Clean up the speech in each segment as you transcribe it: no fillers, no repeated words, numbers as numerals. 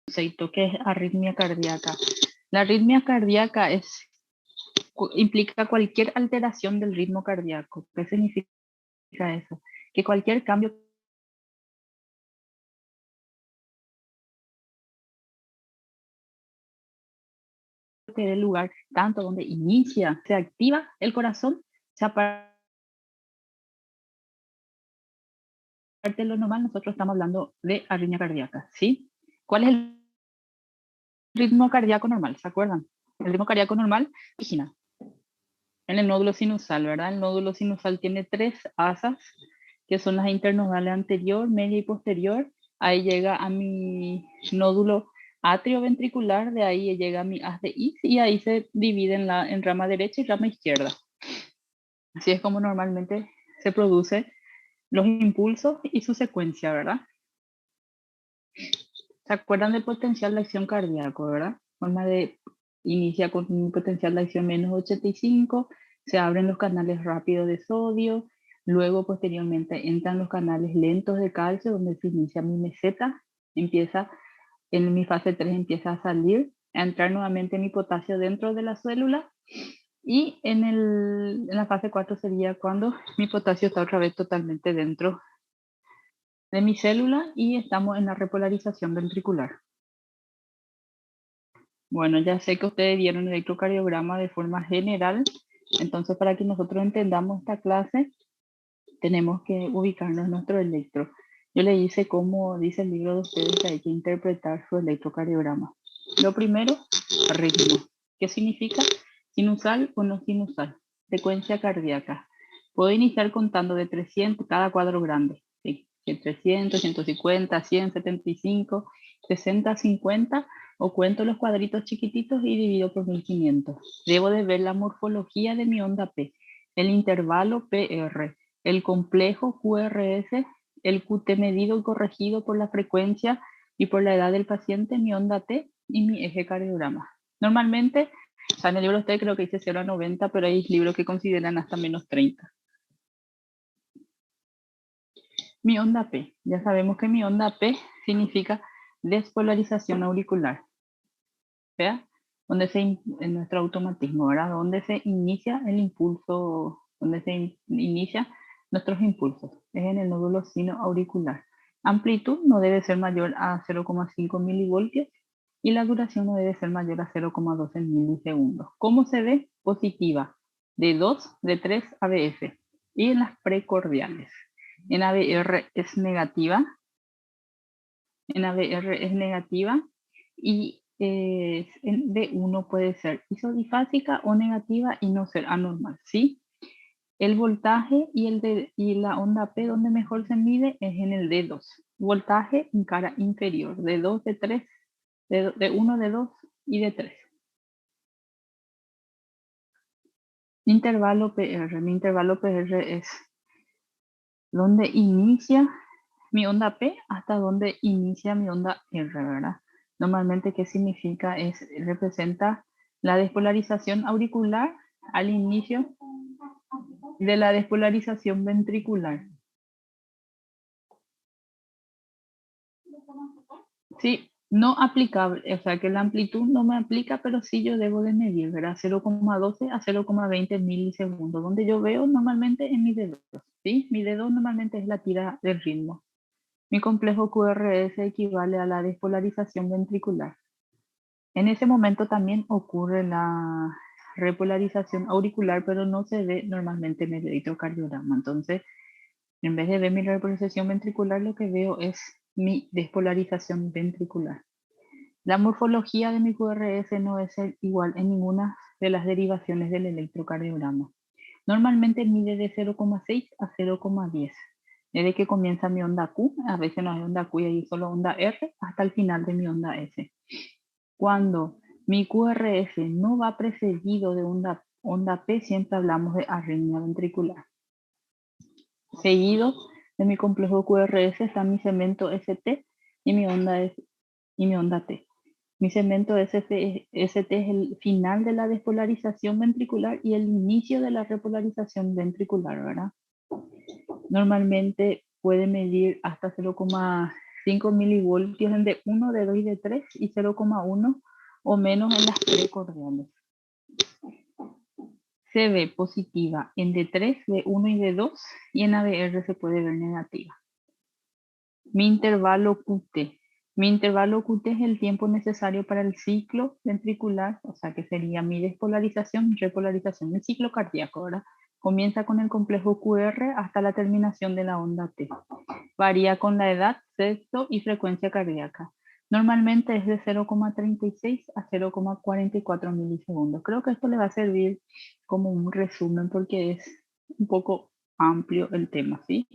concepto que es arritmia cardíaca. La arritmia cardíaca implica cualquier alteración del ritmo cardíaco. ¿Qué significa eso? Que cualquier cambio que dé lugar tanto donde inicia, se activa el corazón, se aparte de lo normal, nosotros estamos hablando de arritmia cardíaca, ¿sí? ¿Cuál es el ritmo cardíaco normal? ¿Se acuerdan? El ritmo cardíaco normal origina en el nódulo sinusal, ¿verdad? El nódulo sinusal tiene 3 asas, que son las internodales anterior, media y posterior. Ahí llega a mi nódulo atrioventricular, de ahí llega a mi haz de His y ahí se divide en rama derecha y rama izquierda. Así es como normalmente se producen los impulsos y su secuencia, ¿verdad? ¿Se acuerdan del potencial de acción cardíaco, verdad? Inicia con un potencial de acción menos 85, se abren los canales rápidos de sodio, luego posteriormente entran los canales lentos de calcio, donde se inicia mi meseta, en mi fase 3 empieza a salir, a entrar nuevamente mi potasio dentro de la célula, y en la fase 4 sería cuando mi potasio está otra vez totalmente dentro de mi célula y estamos en la repolarización ventricular. Bueno, ya sé que ustedes vieron el electrocardiograma de forma general, entonces para que nosotros entendamos esta clase, tenemos que ubicarnos en nuestro electro. Yo le hice como dice el libro de ustedes que hay que interpretar su electrocardiograma. Lo primero, ritmo. ¿Qué significa? Sinusal o no sinusal. Secuencia cardíaca. Puedo iniciar contando de 300 cada cuadro grande. ¿Sí? 300, 150, 100, 75, 60, 50, o cuento los cuadritos chiquititos y divido por 1500. Debo de ver la morfología de mi onda P, el intervalo PR, el complejo QRS, el QT medido y corregido por la frecuencia y por la edad del paciente, mi onda T y mi eje cardiograma. Normalmente, o sea, en el libro usted creo que dice 0 a 90, pero hay libros que consideran hasta menos 30. Mi onda P. Ya sabemos que mi onda P significa despolarización auricular. ¿Vea? En nuestro automatismo, ¿verdad? Donde se inicia el impulso, donde se inicia nuestros impulsos. Es en el nódulo sinoauricular. Amplitud no debe ser mayor a 0,5 milivoltios y la duración no debe ser mayor a 0,12 milisegundos. ¿Cómo se ve? Positiva. De 2, de 3 ABF. Y en las precordiales. En ABR es negativa. En ABR es negativa y de 1 puede ser isodifásica o negativa y no ser anormal, ¿sí? El voltaje y la onda P donde mejor se mide es en el D2. Voltaje en cara inferior, de 2, de 3, de 1, de 2 y de 3. Intervalo PR. Mi intervalo PR es donde inicia mi onda P hasta donde inicia mi onda R, ¿verdad? Normalmente, ¿qué significa? Representa la despolarización auricular al inicio de la despolarización ventricular. Sí, no aplicable, o sea que la amplitud no me aplica, pero sí yo debo de medir, ¿verdad? 0,12 a 0,20 milisegundos, donde yo veo normalmente en mi dedo, ¿sí? Mi dedo normalmente es la tira del ritmo. Mi complejo QRS equivale a la despolarización ventricular. En ese momento también ocurre la repolarización auricular, pero no se ve normalmente en el electrocardiograma. Entonces, en vez de ver mi repolarización ventricular, lo que veo es mi despolarización ventricular. La morfología de mi QRS no es igual en ninguna de las derivaciones del electrocardiograma. Normalmente mide de 0,6 a 0,10. Desde que comienza mi onda Q, a veces no hay onda Q y hay solo onda R, hasta el final de mi onda S. Cuando mi QRS no va precedido de onda P, siempre hablamos de arritmia ventricular. Seguido de mi complejo QRS está mi segmento ST y mi onda T. Mi segmento ST es el final de la despolarización ventricular y el inicio de la repolarización ventricular, ¿verdad? Normalmente puede medir hasta 5 milivoltios en D1, D2 y D3 y 0,1 o menos en las precordiales. Se ve positiva en D3, D1 y D2 y en ABR se puede ver negativa. Mi intervalo QT. Mi intervalo QT es el tiempo necesario para el ciclo ventricular, o sea que sería mi despolarización y repolarización. El ciclo cardíaco, ¿verdad? Comienza con el complejo QR hasta la terminación de la onda T. Varía con la edad, sexo y frecuencia cardíaca. Normalmente es de 0,36 a 0,44 milisegundos. Creo que esto le va a servir como un resumen porque es un poco amplio el tema, ¿sí?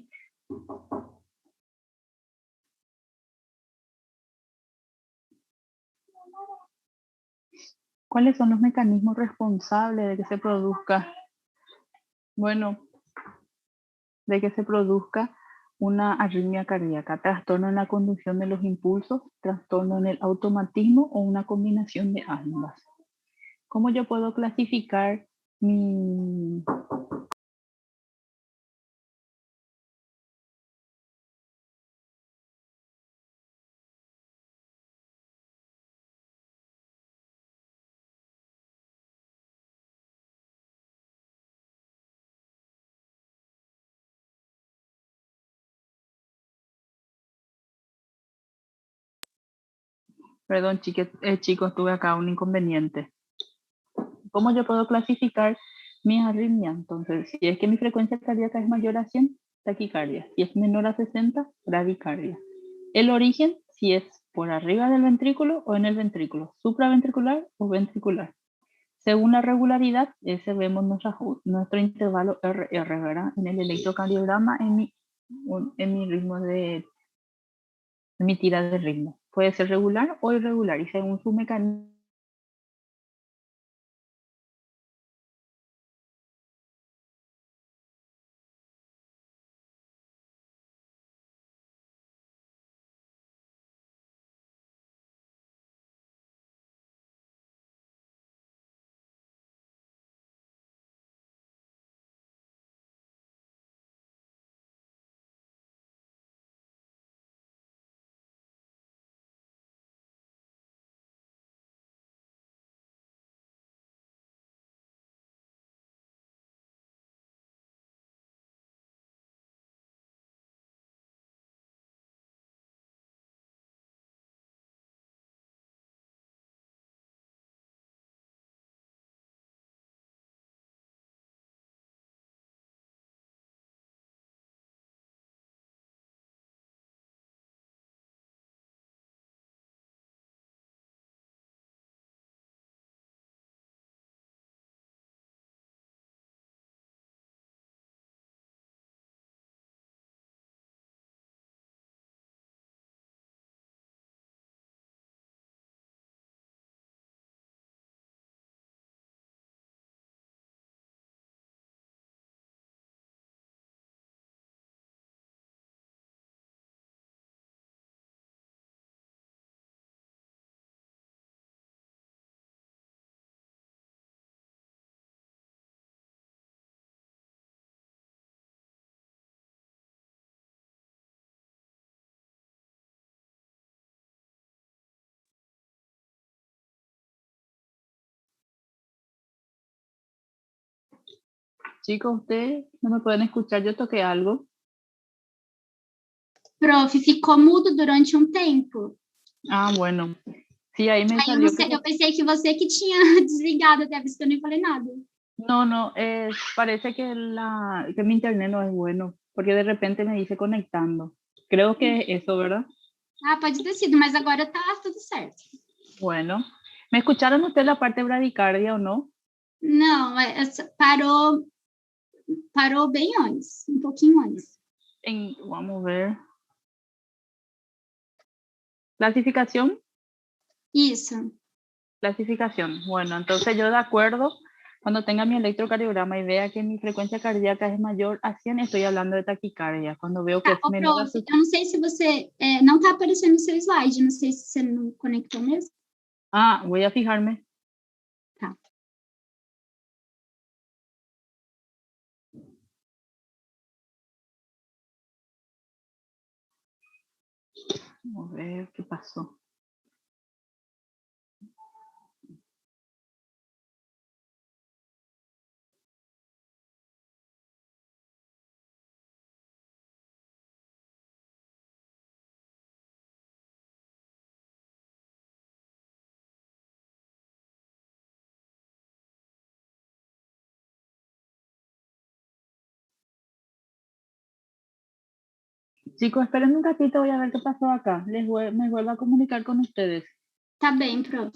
¿Cuáles son los mecanismos responsables de que se produzca, de que se produzca una arritmia cardíaca? Trastorno en la conducción de los impulsos, trastorno en el automatismo o una combinación de ambas. ¿Cómo yo puedo clasificar mi... Perdón, chicos, tuve acá un inconveniente. ¿Cómo yo puedo clasificar mi arritmia? Entonces, si es que mi frecuencia cardíaca es mayor a 100, taquicardia. Si es menor a 60, bradicardia. El origen, si es por arriba del ventrículo o en el ventrículo, supraventricular o ventricular. Según la regularidad, ese vemos nuestro intervalo RR, ¿verdad? En el electrocardiograma, en mi ritmo de, en mi tira de ritmo. Puede ser regular o irregular y según su mecanismo. Chicos, ustedes no me pueden escuchar, yo toqué algo. Prof, ficou mudo durante um tempo. Ah, bueno. Sí, ahí me Aí salió. eu pensei que você que tinha desligado, até visto que eu nem falei nada. No, parece que mi internet no es bueno, porque de repente me dice conectando. Creo que es eso, ¿verdad? Ah, pode ter sido, mas agora tá tudo certo. Bueno. ¿Me escucharon ustedes la parte bradicardia o no? Não, parou bem antes, um pouquinho antes. Vamos a ver. ¿Clasificación? Isso. Clasificación. Bueno, entonces yo de acuerdo, cuando tenga mi electrocardiograma y vea que mi frecuencia cardíaca es mayor a 100, estoy hablando de taquicardia. Cuando veo que es menor a... Prof, eu não sei se você... não tá aparecendo o seu slide, não sei se você não conectou mesmo. Ah, voy a fijarme. Tá. Vamos a ver qué pasó. Chicos, esperen un ratito, voy a ver qué pasó acá. Me vuelvo a comunicar con ustedes. Tá bem, prof.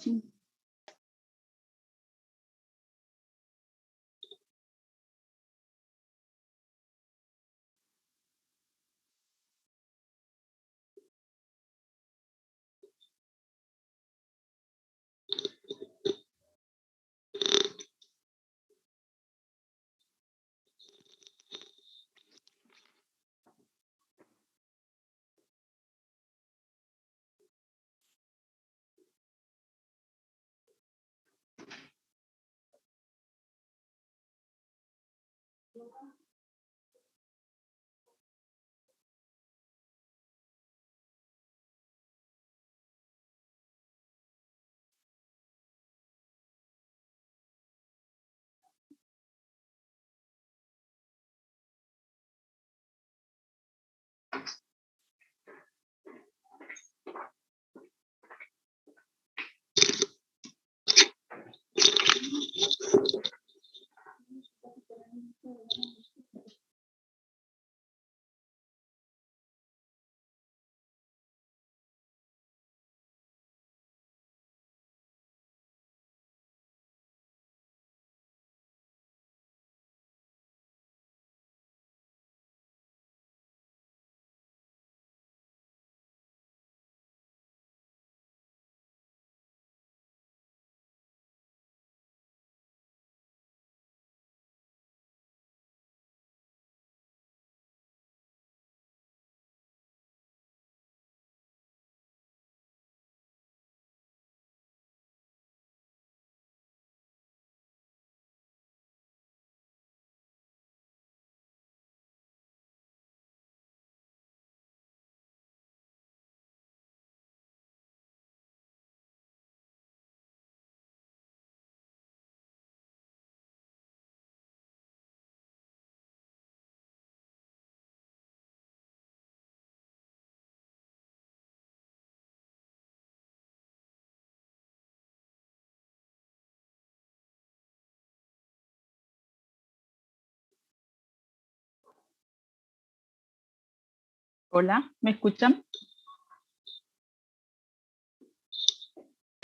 Hola, ¿me escuchan?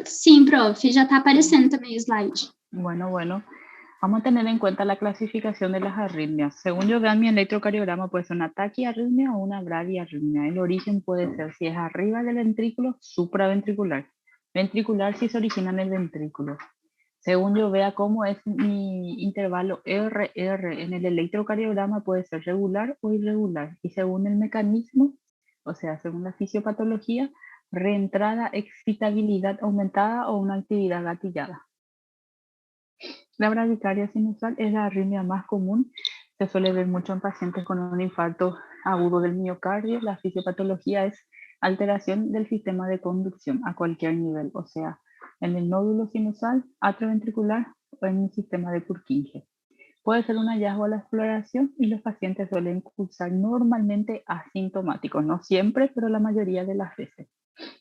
Sim, prof. Já está aparecendo também o slide. Bueno, vamos a tener en cuenta la clasificación de las arritmias. Según yo veo en mi electrocardiograma, puede ser una taquiarritmia o una bradiarritmia. El origen puede ser, si es arriba del ventrículo, supraventricular. Ventricular si se origina en el ventrículo. Según yo vea cómo es mi intervalo RR en el electrocardiograma, puede ser regular o irregular. Y según el mecanismo, o sea, según la fisiopatología, reentrada, excitabilidad aumentada o una actividad gatillada. La bradicardia sinusal es la arritmia más común. Se suele ver mucho en pacientes con un infarto agudo del miocardio. La fisiopatología es alteración del sistema de conducción a cualquier nivel, o sea, en el nódulo sinusal, atrioventricular o en el sistema de Purkinje. Puede ser un hallazgo a la exploración y los pacientes suelen cursar normalmente asintomáticos, no siempre, pero la mayoría de las veces.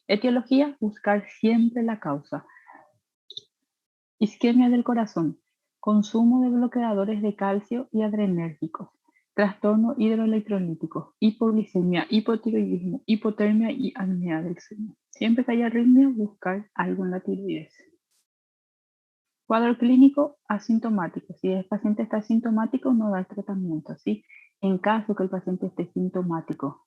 Etiología, buscar siempre la causa. Isquemia del corazón, consumo de bloqueadores de calcio y adrenérgicos, trastorno hidroelectrolítico, hipoglicemia, hipotiroidismo, hipotermia y apnea del sueño. Siempre que haya arritmia, buscar algo en la tiroides. Cuadro clínico asintomático. Si el paciente está asintomático, no da el tratamiento, ¿sí? En caso que el paciente esté sintomático.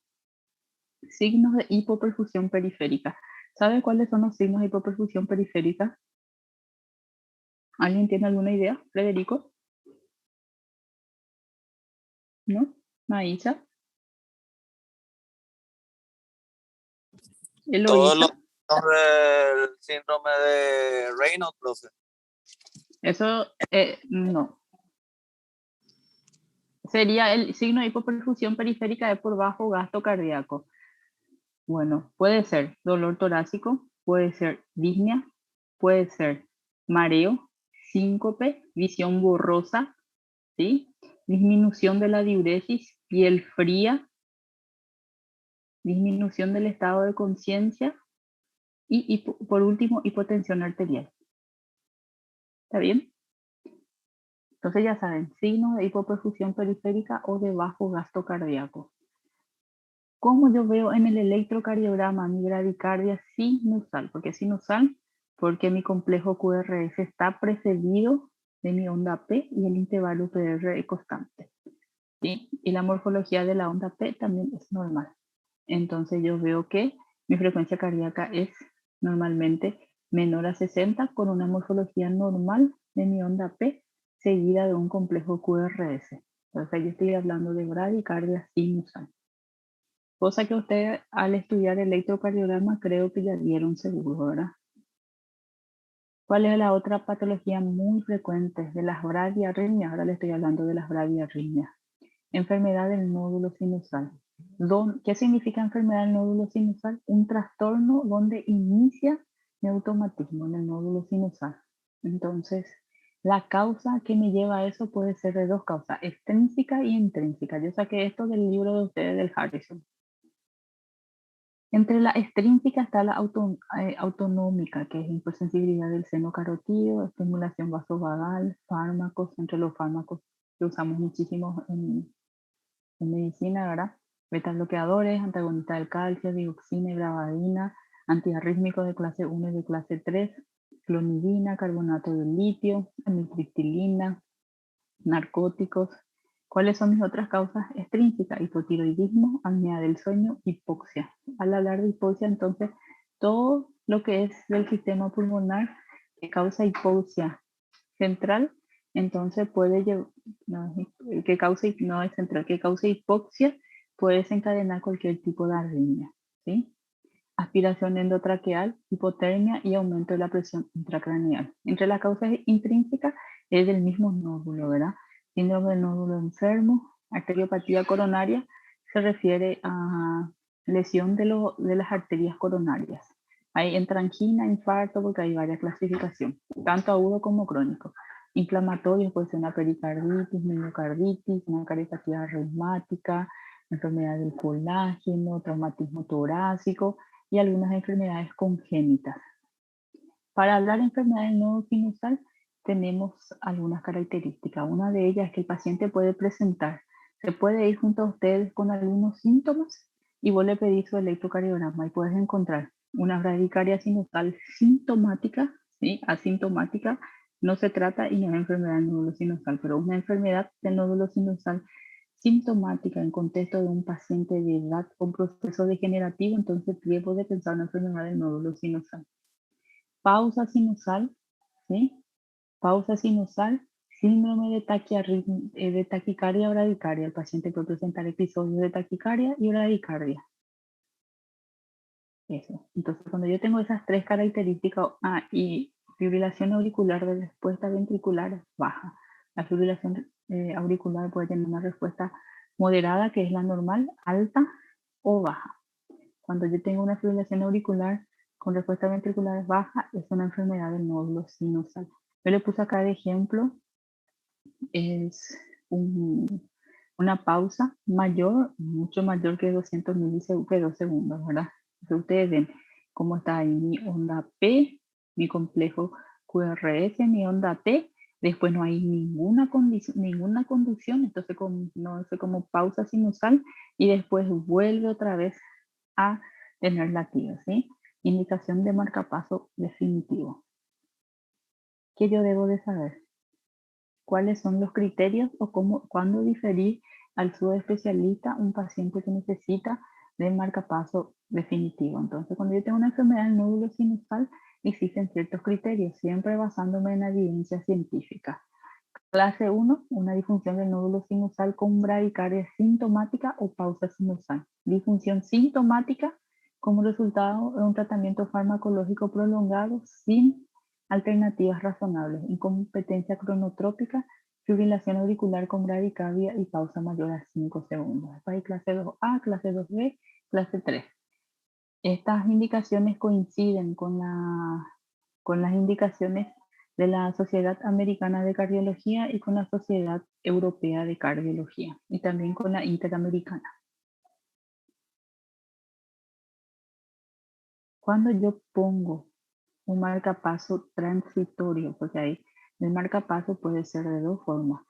Signos de hipoperfusión periférica. ¿Sabe cuáles son los signos de hipoperfusión periférica? ¿Alguien tiene alguna idea? Federico. ¿No? Maísa. Todos los Eloísa. signos del síndrome de Raynaud, profe. Eso no. Sería el signo de hipoperfusión periférica de por bajo gasto cardíaco. Bueno, puede ser dolor torácico, puede ser disnea, puede ser mareo, síncope, visión borrosa, ¿sí? Disminución de la diuresis, piel fría, disminución del estado de conciencia y por último, hipotensión arterial. ¿Está bien? Entonces ya saben, signos de hipoperfusión periférica o de bajo gasto cardíaco. ¿Cómo yo veo en el electrocardiograma mi bradicardia sinusal? ¿Por qué sinusal? Porque mi complejo QRS está precedido de mi onda P y el intervalo PR es constante, ¿sí? Y la morfología de la onda P también es normal. Entonces yo veo que mi frecuencia cardíaca es normalmente menor a 60 con una morfología normal de mi onda P seguida de un complejo QRS. Entonces yo estoy hablando de bradicardia sinusal. Cosa que ustedes al estudiar electrocardiograma creo que ya dieron seguro, ¿verdad? ¿Cuál es la otra patología muy frecuente de las bradiarritmias? Ahora le estoy hablando de las bradiarritmias. Enfermedad del nódulo sinusal. ¿Qué significa enfermedad del nódulo sinusal? Un trastorno donde inicia mi automatismo en el nódulo sinusal. Entonces, la causa que me lleva a eso puede ser de dos causas, extrínseca y intrínseca. Yo saqué esto del libro de ustedes del Harrison. Entre la extrínseca está la autonómica, que es hipersensibilidad del seno carotídeo, estimulación vasovagal, fármacos, entre los fármacos que usamos muchísimo en medicina, ¿verdad? Beta bloqueadores, antagonistas del calcio, dioxina y bravadina, antiarrítmicos de clase 1 y de clase 3, clonidina, carbonato de litio, amitriptilina, narcóticos. ¿Cuáles son mis otras causas extrínsecas? Hipotiroidismo, apnea del sueño, hipoxia. Al hablar de hipoxia, entonces, todo lo que es del sistema pulmonar que causa hipoxia central, entonces puede llevar, no, que cause, no es central, que cause hipoxia, puede desencadenar cualquier tipo de arritmia, ¿sí? Aspiración endotraqueal, hipotermia y aumento de la presión intracraneal. Entre las causas intrínsecas es del mismo nódulo, ¿verdad? Síndrome del nódulo enfermo, arteriopatía coronaria, se refiere a lesión de las arterias coronarias. Ahí entra angina, infarto, porque hay varias clasificaciones, tanto agudo como crónico. Inflamatorio puede ser una pericarditis, miocarditis, una cariopatía reumática, enfermedad del colágeno, traumatismo torácico y algunas enfermedades congénitas. Para hablar de enfermedad del nodo sinusal tenemos algunas características. Una de ellas es que el paciente puede presentar, se puede ir junto a ustedes con algunos síntomas y vos le pedís su electrocardiograma y puedes encontrar una bradicardia sinusal sintomática, ¿sí? Asintomática, no se trata y no es enfermedad del nódulo sinusal, pero una enfermedad del nódulo sinusal sintomática en contexto de un paciente de edad con proceso degenerativo, entonces tiempo de pensar en una enfermedad del nódulo sinusal. Pausa sinusal, ¿sí? Pausa sinusal, síndrome de taquicardia bradicardia. El paciente puede presentar episodios de taquicardia y bradicardia. Eso. Entonces, cuando yo tengo esas tres características, y fibrilación auricular de respuesta ventricular baja. La fibrilación auricular puede tener una respuesta moderada, que es la normal, alta o baja. Cuando yo tengo una fibrilación auricular con respuesta ventricular baja, es una enfermedad del nódulo sinusal. Yo le puse acá de ejemplo, es una pausa mayor, mucho mayor que 200 milisegundos, ¿verdad? Entonces ustedes ven cómo está ahí mi onda P, mi complejo QRS, mi onda T, después no hay ninguna conducción, entonces no es como pausa sinusal y después vuelve otra vez a tener latidos, ¿sí? Indicación de marcapaso definitivo. ¿Qué yo debo de saber? ¿Cuáles son los criterios o cuándo diferir al subespecialista un paciente que necesita de marcapaso definitivo? Entonces, cuando yo tengo una enfermedad del nódulo sinusal, existen ciertos criterios, siempre basándome en la evidencia científica. Clase 1, una disfunción del nódulo sinusal con bradicardia sintomática o pausa sinusal. Disfunción sintomática como resultado de un tratamiento farmacológico prolongado sin alternativas razonables, incompetencia cronotrópica, fibrilación auricular con bradicardia y pausa mayor a 5 segundos. Después hay clase 2A, clase 2B, clase 3. Estas indicaciones coinciden con las indicaciones de la Sociedad Americana de Cardiología y con la Sociedad Europea de Cardiología y también con la Interamericana. Cuando yo pongo un marcapaso transitorio, porque ahí el marcapaso puede ser de dos formas.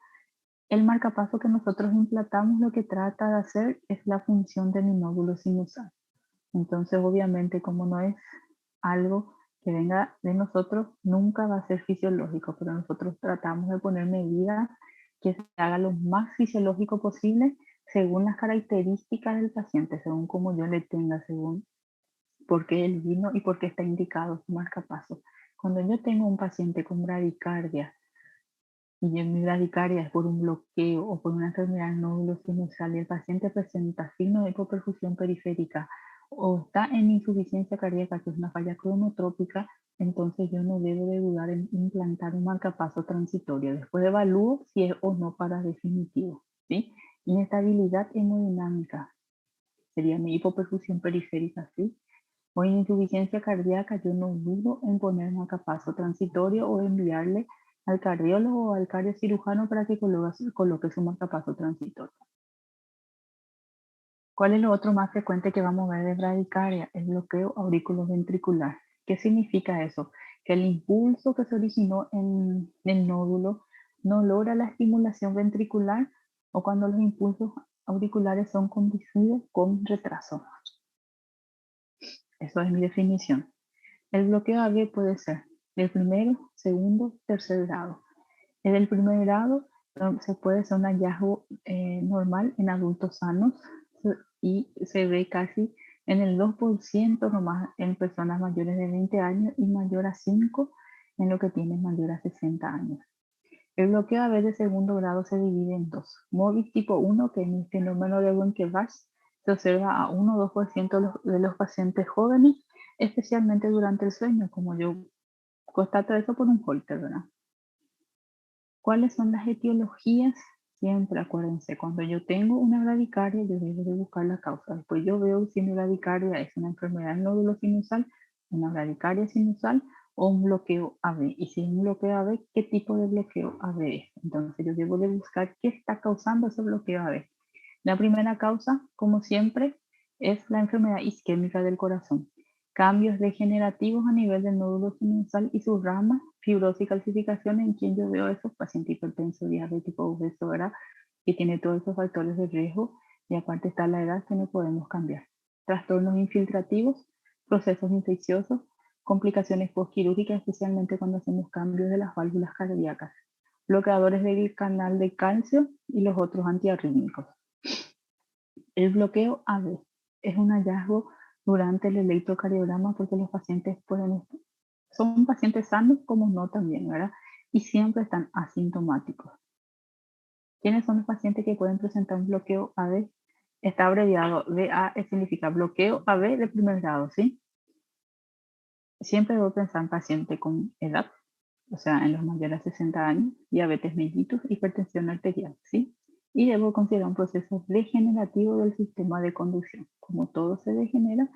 El marcapaso que nosotros implantamos lo que trata de hacer es la función de mi nódulo sinusal. Entonces, obviamente, como no es algo que venga de nosotros, nunca va a ser fisiológico, pero nosotros tratamos de poner medidas que se haga lo más fisiológico posible según las características del paciente, según cómo yo le tenga, según por qué él vino y por qué está indicado su marcapaso. Cuando yo tengo un paciente con bradicardia, y mi bradicardia es por un bloqueo o por una enfermedad del nódulo sinusal y el paciente presenta signos de hipoperfusión periférica o está en insuficiencia cardíaca, que es una falla cronotrópica, entonces yo no debo de dudar en implantar un marcapaso transitorio. Después evalúo si es o no para definitivo. ¿Sí? Inestabilidad hemodinámica sería mi hipoperfusión periférica, ¿sí? O insuficiencia cardíaca, yo no dudo en poner marcapaso transitorio o enviarle al cardiólogo o al cardiocirujano para que coloque su marcapaso transitorio. ¿Cuál es lo otro más frecuente que vamos a ver de bradicardia? El bloqueo auriculoventricular. ¿Qué significa eso? Que el impulso que se originó en el nódulo no logra la estimulación ventricular o cuando los impulsos auriculares son conducidos con retraso. Eso es mi definición. El bloqueo AV puede ser del primero, segundo, tercer grado. En el primer grado se puede hacer un hallazgo normal en adultos sanos y se ve casi en el 2% nomás en personas mayores de 20 años y mayor a 5 en lo que tienen mayor a 60 años. El bloqueo AV de segundo grado se divide en dos. MOBIS tipo 1, que en el fenómeno de Wenckebach se observa a 1 o 2% de los pacientes jóvenes, especialmente durante el sueño, como yo constato eso por un Holter, ¿verdad? ¿Cuáles son las etiologías? Siempre acuérdense, cuando yo tengo una bradicardia, yo debo de buscar la causa. Después yo veo si mi bradicardia es una enfermedad del nódulo sinusal, una bradicardia sinusal o un bloqueo AV. Y si es un bloqueo AV, ¿qué tipo de bloqueo AV es? Entonces yo debo de buscar qué está causando ese bloqueo AV. La primera causa, como siempre, es la enfermedad isquémica del corazón. Cambios degenerativos a nivel del nódulo sinusal y sus ramas, fibrosis y calcificación, en quien yo veo esos pacientes hipertensos, diabéticos, obesos, ¿verdad? Que tiene todos esos factores de riesgo y aparte está la edad que no podemos cambiar. Trastornos infiltrativos, procesos infecciosos, complicaciones postquirúrgicas, especialmente cuando hacemos cambios de las válvulas cardíacas, bloqueadores del canal de calcio y los otros antiarrítmicos. El bloqueo AV es un hallazgo durante el electrocardiograma porque los pacientes son pacientes sanos como no también, ¿verdad? Y siempre están asintomáticos. ¿Quiénes son los pacientes que pueden presentar un bloqueo AV? Está abreviado, VA significa bloqueo AV de primer grado, ¿sí? Siempre debo pensar en pacientes con edad, o sea, en los mayores de 60 años, diabetes mellitus, hipertensión arterial, ¿sí? Y debo considerar un proceso degenerativo del sistema de conducción. Como todo se degenera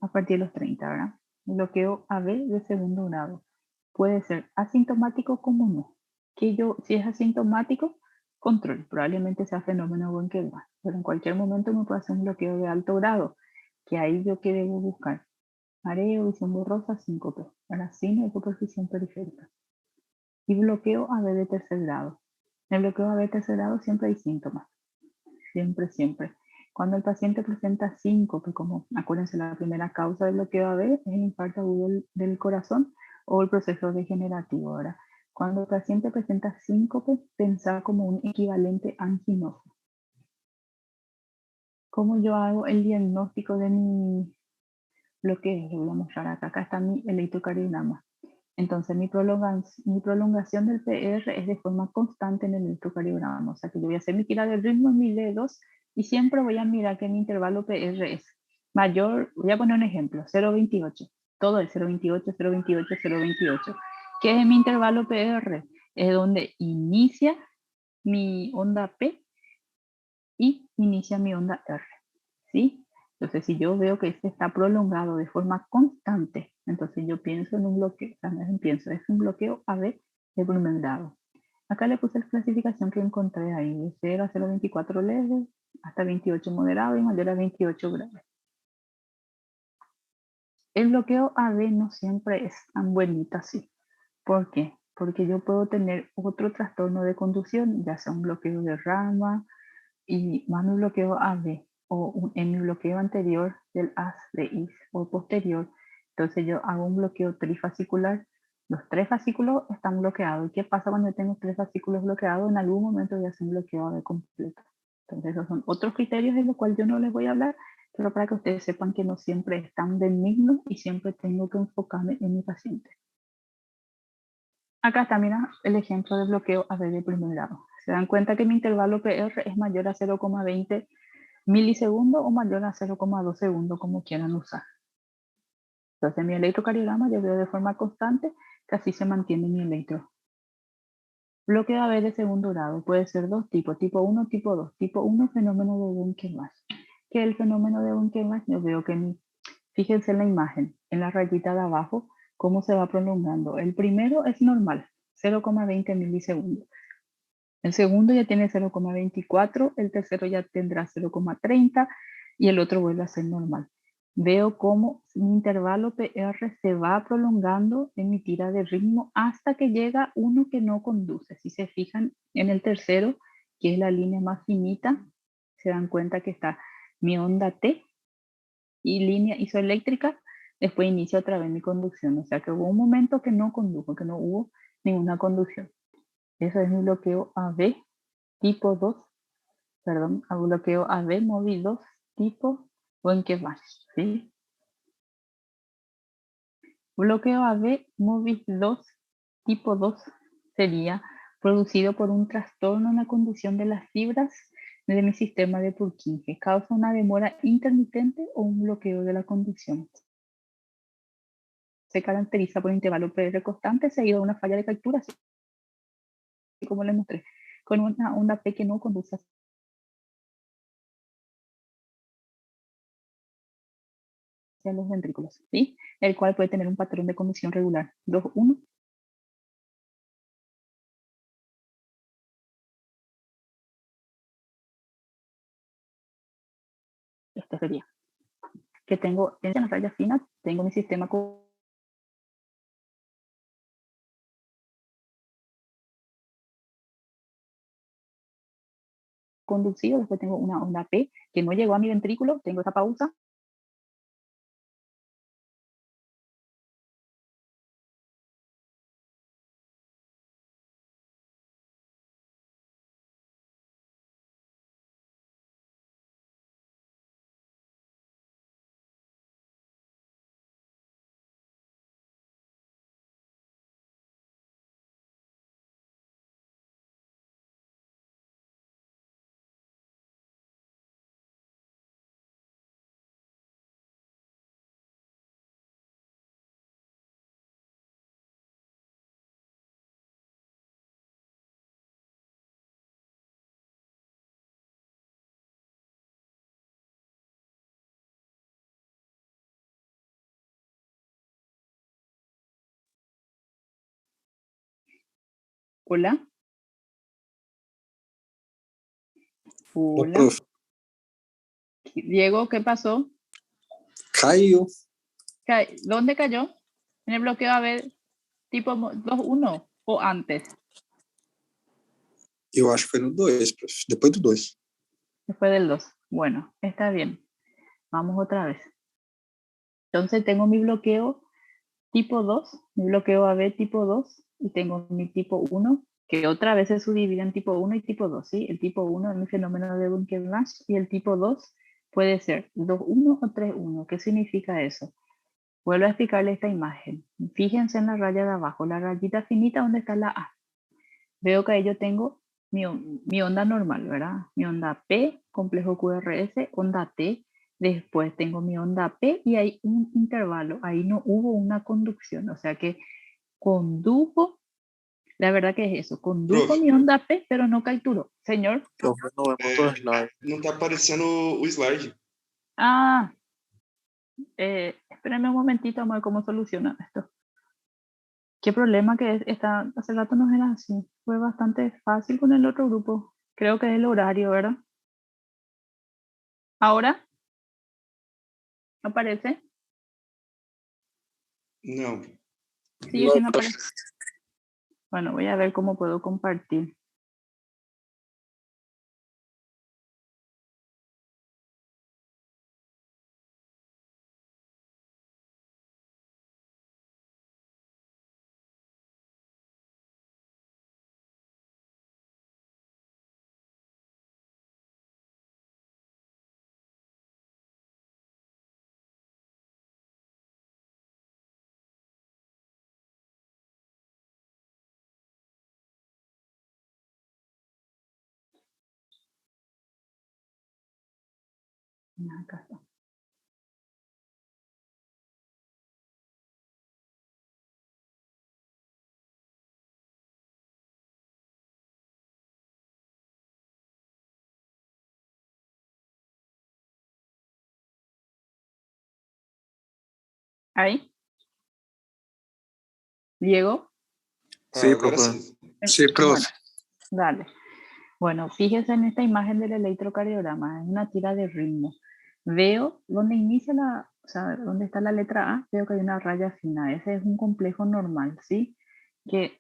a partir de los 30, ¿verdad? Bloqueo AV de segundo grado. Puede ser asintomático como no. Si es asintomático, control. Probablemente sea fenómeno Wenckebach, pero en cualquier momento me puede hacer un bloqueo de alto grado, que ahí yo que debo buscar. Mareo, visión borrosa, síncope, ¿verdad? Sin hipoperfusión periférica. Y bloqueo AV de tercer grado. En el bloqueo AV de tercer grado siempre hay síntomas. Siempre, siempre. Cuando el paciente presenta síncope, como acuérdense, la primera causa del bloqueo AV es el infarto agudo del corazón o el proceso degenerativo. ¿Verdad? Cuando el paciente presenta síncope, pensar como un equivalente anginoso. ¿Cómo yo hago el diagnóstico de mi bloqueo? Lo voy a mostrar acá. Acá está mi electrocardiograma. Entonces, mi prolongación del PR es de forma constante en el electrocardiograma. O sea, que yo voy a hacer mi tira de ritmo en mis dedos y siempre voy a mirar que mi intervalo PR es mayor. Voy a poner un ejemplo, 0,28. Todo el 0,28, 0,28, 0,28. ¿Qué es mi intervalo PR? Es donde inicia mi onda P y inicia mi onda R. ¿Sí? Entonces, si yo veo que este está prolongado de forma constante, entonces yo pienso en un bloqueo, también pienso, es un bloqueo AB de primer grado. Acá le puse la clasificación que encontré ahí, de 0 a 0,24 leve, hasta 28 moderado y mayor a 28 grave. El bloqueo AB no siempre es tan bonito así. ¿Por qué? Porque yo puedo tener otro trastorno de conducción, ya sea un bloqueo de rama y más mi bloqueo AB o en mi bloqueo anterior del AS de IS o posterior. Entonces yo hago un bloqueo trifascicular. Los 3 fascículos están bloqueados. ¿Y qué pasa cuando yo tengo 3 fascículos bloqueados? En algún momento voy a hacer un bloqueo AB completo. Entonces esos son otros criterios en los cuales yo no les voy a hablar, pero para que ustedes sepan que no siempre están benignos y siempre tengo que enfocarme en mi paciente. Acá está, mira, el ejemplo de bloqueo AB de primer grado. Se dan cuenta que mi intervalo PR es mayor a 0,20 milisegundos o mayor a 0,2 segundos, como quieran usar. Entonces, mi electrocardiograma yo veo de forma constante que así se mantiene mi electro. Bloqueo AB de segundo grado puede ser dos tipos, tipo 1, tipo 2. Tipo 1, fenómeno de Bunker-Wash. Que el fenómeno de Bunker-Wash, yo veo que, fíjense en la imagen, en la rayita de abajo, cómo se va prolongando. El primero es normal, 0,20 milisegundos. El segundo ya tiene 0,24, el tercero ya tendrá 0,30 y el otro vuelve a ser normal. Veo cómo mi intervalo PR se va prolongando en mi tira de ritmo hasta que llega uno que no conduce. Si se fijan en el tercero, que es la línea más finita, se dan cuenta que está mi onda T y línea isoeléctrica, después inicia otra vez mi conducción. O sea que hubo un momento que no condujo, que no hubo ninguna conducción. Eso es mi bloqueo AB tipo 2, perdón, a bloqueo AB móvil 2 tipo Bunker-Wash, ¿sí? Bloqueo AB móvil 2 tipo 2 sería producido por un trastorno en la conducción de las fibras de mi sistema de Purkinje. Causa una demora intermitente o un bloqueo de la conducción. Se caracteriza por intervalo PR constante seguido de una falla de captura, así como les mostré, con una onda P que no conduce hacia los ventrículos, ¿sí? El cual puede tener un patrón de conducción regular. 2, 1. Este sería. Que tengo en la raya fina, tengo mi sistema conducido, después tengo una onda P que no llegó a mi ventrículo, tengo esa pausa. Hola. Hola. Prof. Diego, ¿qué pasó? Caiu. ¿Dónde cayó? En el bloqueo AB tipo 2.1 o antes. Eu acho que foi no 2, prof. Depois do 2. Después del 2. Bueno, está bien. Vamos otra vez. Entonces tengo mi bloqueo tipo 2, mi bloqueo AB tipo 2 y tengo mi tipo 1, que otra vez se subdivide en tipo 1 y tipo 2, ¿sí? El tipo 1 es mi fenómeno de Bunker-Wash y el tipo 2 puede ser 2.1 o 3.1. ¿Qué significa eso? Vuelvo a explicarle esta imagen. Fíjense en la raya de abajo, la rayita finita donde está la A. Veo que ahí yo tengo mi onda normal, ¿verdad? Mi onda P, complejo QRS, onda T. Después tengo mi onda P y hay un intervalo. Ahí no hubo una conducción, o sea que condujo, la verdad que es eso, condujo Prof. mi onda P, pero no capturó. Señor, Profe, no vemos tu slide. Não tá aparecendo o slide. Ah, espérenme un momentito, vamos a ver cómo solucionar esto. ¿Qué problema que es? Hace rato no era así. Fue bastante fácil con el otro grupo. Creo que es el horario, ¿verdad? ¿Ahora aparece? Não. Sigue No, sin aparecer. Bueno, voy a ver cómo puedo compartir. Acá está. ¿Ahí? ¿Diego? Sí, agora profe. sim. Sí, profe. Bueno, dale. Bueno, fíjese en esta imagen del electrocardiograma, es una tira de ritmo. Veo donde inicia o sea, donde está la letra A, veo que hay una raya fina. Ese es un complejo normal, ¿sí? Que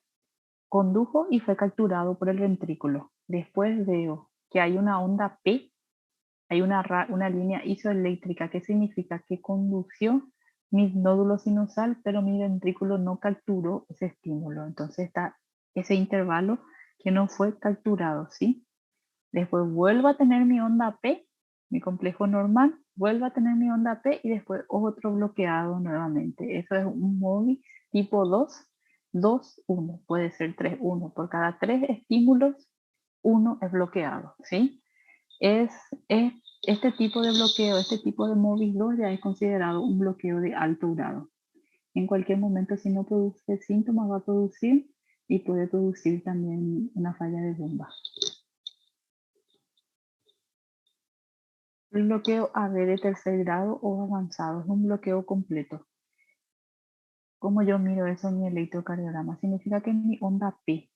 condujo y fue capturado por el ventrículo. Después veo que hay una onda P, hay una línea isoeléctrica, que significa que condució mi nódulo sinusal, pero mi ventrículo no capturó ese estímulo. Entonces está ese intervalo que no fue capturado, ¿sí? Después vuelvo a tener mi onda P, mi complejo normal, vuelvo a tener mi onda P y después otro bloqueado nuevamente. Eso es un móvil tipo 2, 2, 1, puede ser 3, 1. Por cada 3 estímulos, uno es bloqueado, ¿sí? Es este tipo de bloqueo, este tipo de móvil 2 ya es considerado un bloqueo de alto grado. En cualquier momento, si no produce síntomas, va a producir y puede producir también una falla de bomba. El bloqueo AB de tercer grado o avanzado es un bloqueo completo. Como yo miro eso en mi electrocardiograma, significa que en mi onda P,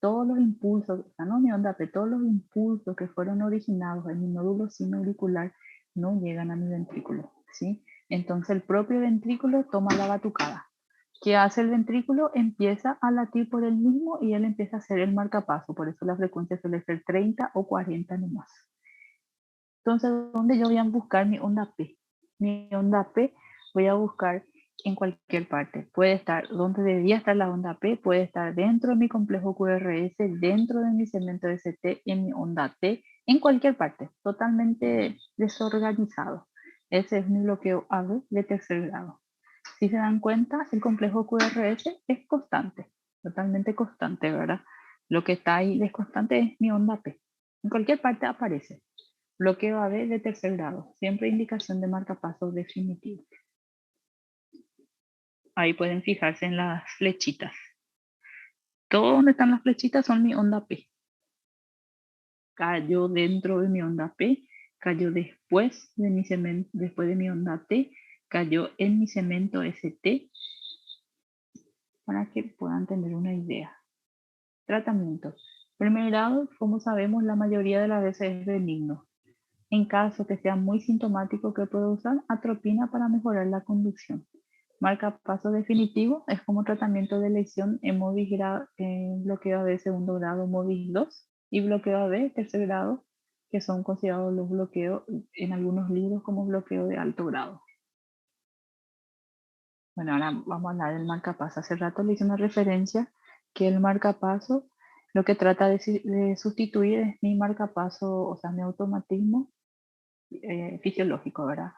todos los impulsos, o sea, no mi onda P, todos los impulsos que fueron originados en mi nódulo sinoauricular no llegan a mi ventrículo, ¿sí? Entonces el propio ventrículo toma la batucada. ¿Qué hace el ventrículo? Empieza a latir por él mismo y él empieza a hacer el marcapaso, por eso la frecuencia suele ser 30 o 40 nomás. Entonces, ¿dónde yo voy a buscar mi onda P? Mi onda P voy a buscar en cualquier parte. Puede estar donde debía estar la onda P, puede estar dentro de mi complejo QRS, dentro de mi segmento ST, en mi onda T, en cualquier parte, totalmente desorganizado. Ese es mi bloqueo AB de tercer grado. Si se dan cuenta, el complejo QRS es constante, totalmente constante, ¿verdad? Lo que está ahí desconstante es mi onda P. En cualquier parte aparece. Bloqueo AB de tercer grado, siempre indicación de marcapasos definitivo. Ahí pueden fijarse en las flechitas. Todo donde están las flechitas son mi onda P. Cayó dentro de mi onda P, cayó después de mi cemento, después de mi onda T, cayó en mi segmento ST, para que puedan tener una idea. Tratamiento. Primer grado, como sabemos, la mayoría de las veces es benigno. En caso que sea muy sintomático, que puedo usar atropina para mejorar la conducción. Marcapaso definitivo es como tratamiento de lesión en bloqueo AB segundo grado MOVIS 2 y bloqueo AB tercer grado, que son considerados los bloqueos en algunos libros como bloqueo de alto grado. Bueno, ahora vamos a hablar del marcapaso. Hace rato le hice una referencia que el marcapaso lo que trata de sustituir es mi marcapaso, o sea, mi automatismo fisiológico, ¿verdad?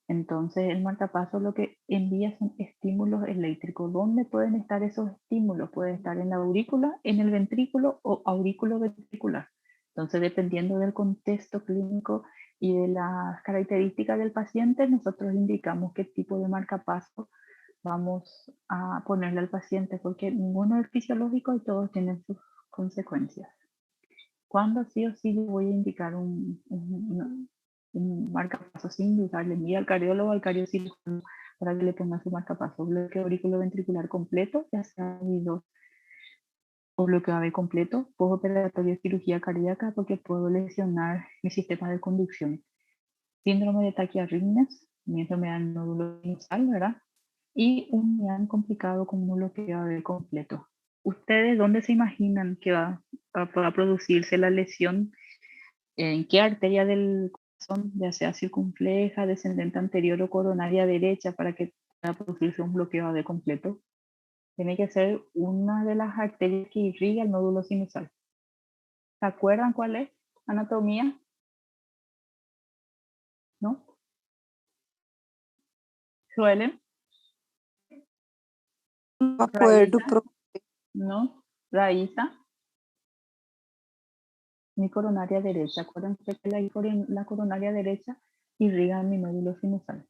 Entonces el marcapaso lo que envía son estímulos eléctricos. ¿Dónde pueden estar esos estímulos? Puede estar en la aurícula, en el ventrículo o aurículo ventricular. Entonces, dependiendo del contexto clínico y de las características del paciente, nosotros indicamos qué tipo de marcapaso vamos a ponerle al paciente, porque ninguno es fisiológico y todos tienen sus consecuencias. ¿Cuándo sí o sí voy a indicar un marcapaso sin dudar, le envía al cardiólogo, al cardiocirujano, para que le ponga su marcapaso, bloqueo auriculoventricular completo, ya sea I2 o bloqueo AV completo, postoperatorio cirugía cardíaca, porque puedo lesionar mi sistema de conducción. Síndrome de taquiarritmias, mientras me dan nódulo sinusal, ¿verdad? Y un MIAN complicado con un bloqueo AV completo. ¿Ustedes dónde se imaginan que va a producirse la lesión? ¿En qué arteria del corazón, ya sea circunfleja, descendente anterior o coronaria derecha, para que pueda producirse un bloqueo AV completo? Tiene que ser una de las arterias que irriga el nódulo sinusal. ¿Se acuerdan cuál es? Anatomía. ¿No? ¿Suelen? No me acuerdo, ¿No? Raíza. Mi coronaria derecha. Acuérdense que la coronaria derecha irriga mi nódulo sinusal.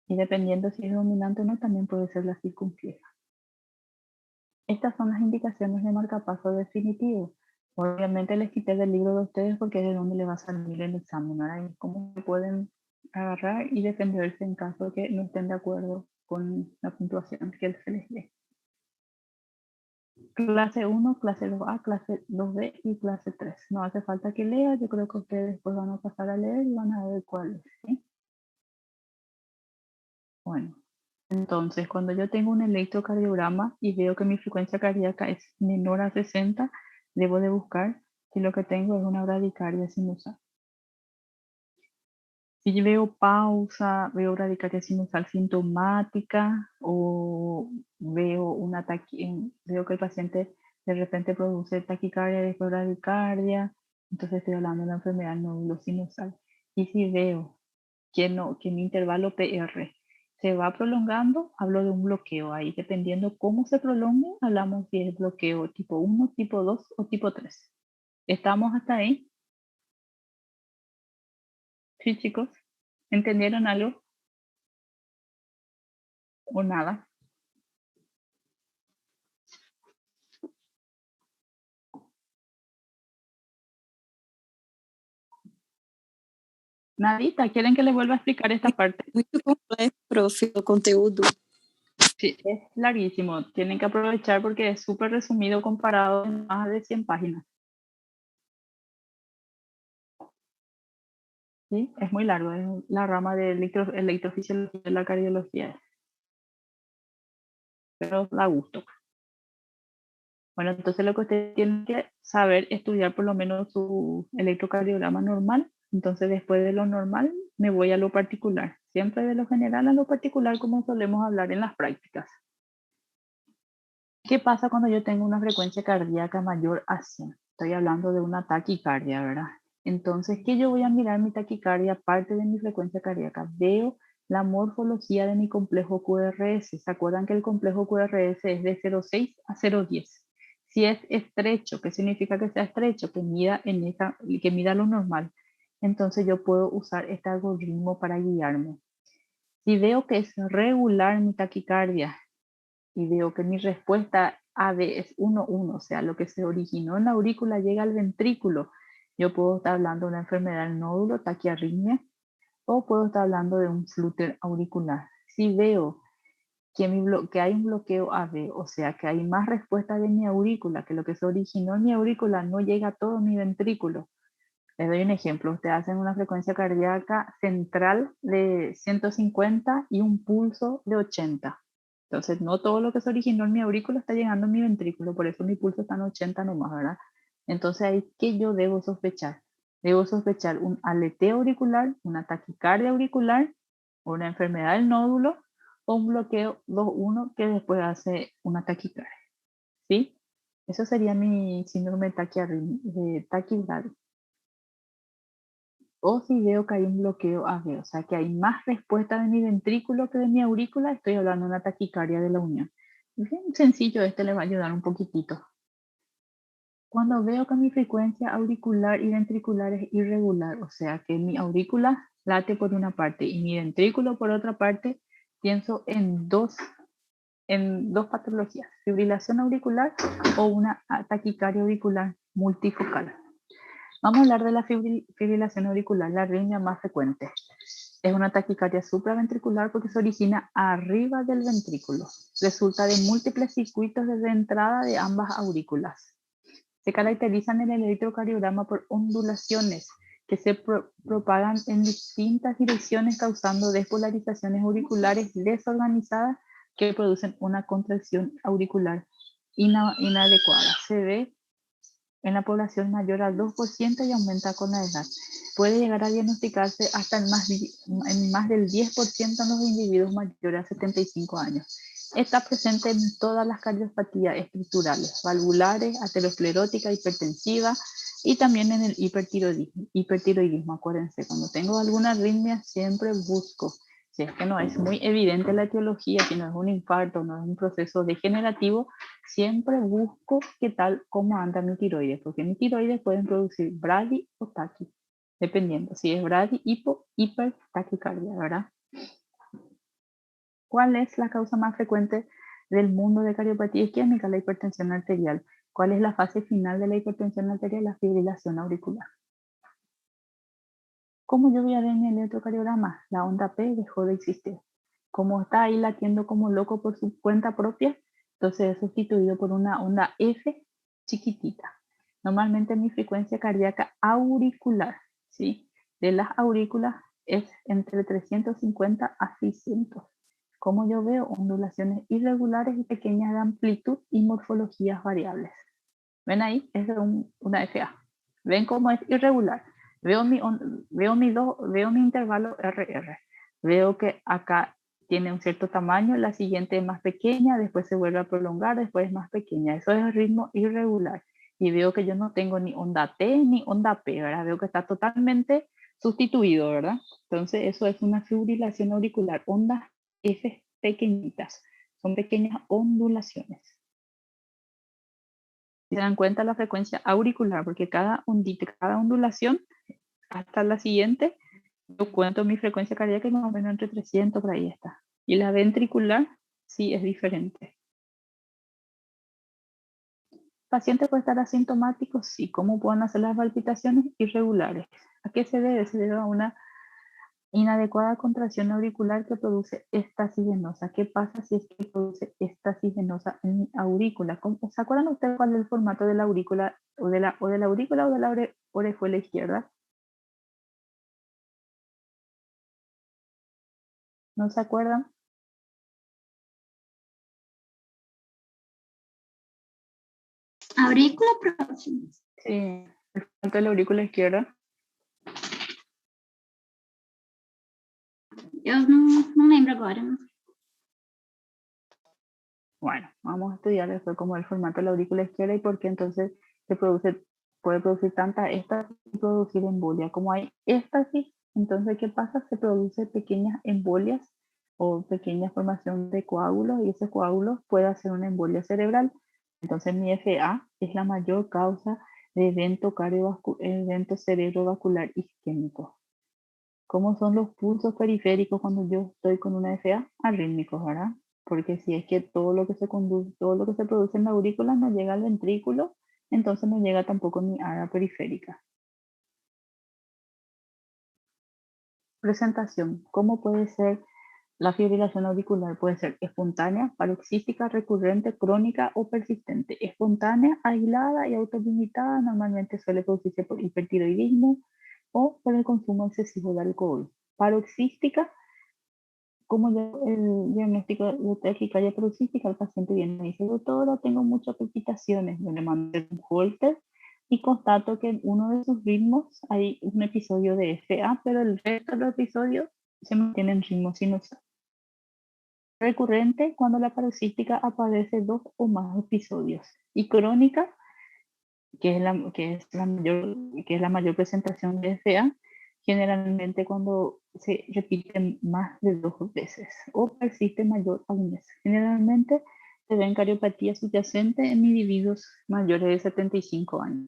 Y dependiendo si es dominante o no, también puede ser la circunfleja. Estas son las indicaciones de marcapaso definitivo. Obviamente les quité del libro de ustedes porque es de donde le va a salir el examen. Ahora es cómo pueden agarrar y defenderse en caso de que no estén de acuerdo con la puntuación que se les dé. Clase 1, clase 2A, clase 2B y clase 3. No hace falta que lea, yo creo que ustedes después van a pasar a leer y van a ver cuál es. ¿Sí? Bueno, entonces cuando yo tengo un electrocardiograma y veo que mi frecuencia cardíaca es menor a 60, debo de buscar si lo que tengo es una bradicardia sinusal. Si yo veo pausa, veo bradicardia sinusal sintomática o veo veo que el paciente de repente produce taquicardia, después bradicardia, entonces estoy hablando de una enfermedad nódulo sinusal. Y si veo que mi intervalo PR se va prolongando, hablo de un bloqueo. Ahí dependiendo cómo se prolongue, hablamos si es bloqueo tipo 1, tipo 2 o tipo 3. ¿Estamos hasta ahí? Sí, chicos. ¿Entendieron algo? ¿O nada? Nadita, ¿quieren que les vuelva a explicar esta parte? Muito completo, profe, o conteúdo. Sí, es larguísimo. Tienen que aprovechar porque es súper resumido comparado en más de 100 páginas. ¿Sí? Es muy largo, es la rama de electrofisiología de la cardiología. Pero da gusto. Bueno, entonces lo que ustedes tienen que saber es estudiar por lo menos su electrocardiograma normal. Entonces después de lo normal me voy a lo particular. Siempre de lo general a lo particular como solemos hablar en las prácticas. ¿Qué pasa cuando yo tengo una frecuencia cardíaca mayor a 100? Estoy hablando de una taquicardia, ¿verdad? Entonces, ¿qué yo voy a mirar mi taquicardia aparte de mi frecuencia cardíaca? Veo la morfología de mi complejo QRS. ¿Se acuerdan que el complejo QRS es de 0,6 a 0,10? Si es estrecho, ¿qué significa que sea estrecho? Que mida lo normal. Entonces yo puedo usar este algoritmo para guiarme. Si veo que es regular mi taquicardia y veo que mi respuesta AV es 1,1, o sea, lo que se originó en la aurícula llega al ventrículo, yo puedo estar hablando de una enfermedad del nódulo, taquiarritmia, o puedo estar hablando de un flúter auricular. Si veo que hay un bloqueo AV, o sea, que hay más respuesta de mi aurícula, que lo que se originó en mi aurícula no llega a todo mi ventrículo. Les doy un ejemplo. Ustedes hacen una frecuencia cardíaca central de 150 y un pulso de 80. Entonces, no todo lo que se originó en mi aurícula está llegando a mi ventrículo, por eso mi pulso está en 80 nomás, ¿verdad? Entonces, ahí, ¿qué yo debo sospechar? Debo sospechar un aleteo auricular, una taquicardia auricular, una enfermedad del nódulo o un bloqueo 2,1 que después hace una taquicardia. ¿Sí? Eso sería mi síndrome de taquicardia. O si veo que hay un bloqueo AV, o sea que hay más respuesta de mi ventrículo que de mi aurícula, estoy hablando de una taquicardia de la unión. Bien sencillo, este le va a ayudar un poquitito. Cuando veo que mi frecuencia auricular y ventricular es irregular, o sea que mi aurícula late por una parte y mi ventrículo por otra parte, pienso en dos patologías, fibrilación auricular o una taquicardia auricular multifocal. Vamos a hablar de la fibrilación auricular, la arritmia más frecuente. Es una taquicardia supraventricular porque se origina arriba del ventrículo. Resulta de múltiples circuitos desde entrada de ambas aurículas. Se caracterizan en el electrocardiograma por ondulaciones que se propagan en distintas direcciones causando despolarizaciones auriculares desorganizadas que producen una contracción auricular inadecuada. Se ve en la población mayor al 2% y aumenta con la edad. Puede llegar a diagnosticarse hasta en más del 10% en los individuos mayores a 75 años. Está presente en todas las cardiopatías estructurales, valvulares, aterosclerótica, hipertensiva y también en el hipertiroidismo. Acuérdense, cuando tengo alguna arritmia siempre busco, si es que no es muy evidente la etiología, si no es un infarto, no es un proceso degenerativo, siempre busco qué tal, cómo anda mi tiroides, porque mi tiroides pueden producir bradi o taqui, dependiendo si es bradi, hiper, taquicardia, ¿verdad? ¿Cuál es la causa más frecuente del mundo de cardiopatía isquémica? La hipertensión arterial. ¿Cuál es la fase final de la hipertensión arterial? La fibrilación auricular. ¿Cómo yo voy a ver mi electrocardiograma? La onda P dejó de existir. Como está ahí latiendo como loco por su cuenta propia, entonces es sustituido por una onda F chiquitita. Normalmente mi frecuencia cardíaca auricular, ¿sí? De las aurículas es entre 350 a 600. Como yo veo ondulaciones irregulares y pequeñas de amplitud y morfologías variables. ¿Ven ahí? Es una FA. ¿Ven cómo es irregular? Veo mi intervalo RR. Veo que acá tiene un cierto tamaño, la siguiente es más pequeña, después se vuelve a prolongar, después es más pequeña. Eso es el ritmo irregular. Y veo que yo no tengo ni onda T ni onda P, ¿verdad? Veo que está totalmente sustituido, ¿verdad? Entonces eso es una fibrilación auricular, ondas F pequeñitas. Son pequeñas ondulaciones. Si se dan cuenta la frecuencia auricular, porque cada ondita, cada ondulación, hasta la siguiente, yo cuento mi frecuencia cardíaca y más o menos entre 300, por ahí está. Y la ventricular sí es diferente. ¿Paciente puede estar asintomático? Sí. ¿Cómo pueden hacer las palpitaciones? Irregulares. ¿A qué se debe? Se debe a una inadecuada contracción auricular que produce éstasis venosa. ¿Qué pasa si es que produce éstasis venosa en mi aurícula? ¿Se acuerdan ustedes cuál es el formato de la aurícula o de la aurícula o de la orejuela izquierda? ¿No se acuerdan? Aurícula próxima. Sí, el formato de la aurícula izquierda. Eu não lembro agora. Bueno, vamos a estudiar después cómo es el formato de la aurícula izquierda y por qué entonces puede producir tanta éstasis y producir embolia. Como hay éstasis, entonces ¿qué pasa? Se produce pequeñas embolias o pequeña formación de coágulos y ese coágulo puede hacer una embolia cerebral. Entonces mi FA es la mayor causa de evento cerebrovascular isquémico. ¿Cómo son los pulsos periféricos cuando yo estoy con una FA? Arrítmicos, ¿verdad? Porque si es que todo lo que se produce en la aurícula no llega al ventrículo, entonces no llega tampoco mi área periférica. Presentación. ¿Cómo puede ser la fibrilación auricular? Puede ser espontánea, paroxística, recurrente, crónica o persistente. Espontánea, aislada y autolimitada normalmente suele producirse por hipertiroidismo o por el consumo excesivo de alcohol. Paroxística, como yo el diagnóstico de taquicardia paroxística, el paciente viene y me dice, doctora, tengo muchas palpitaciones. Yo le mando un Holter y constato que en uno de sus ritmos hay un episodio de FA, pero el resto de los episodios se mantienen en ritmo sinusal. Recurrente cuando la paroxística aparece 2 o más episodios. Y crónica, que es la mayor presentación de FA, generalmente cuando se repiten más de 2 veces o persiste mayor a un mes. Generalmente se ven cardiopatía subyacente en individuos mayores de 75 años.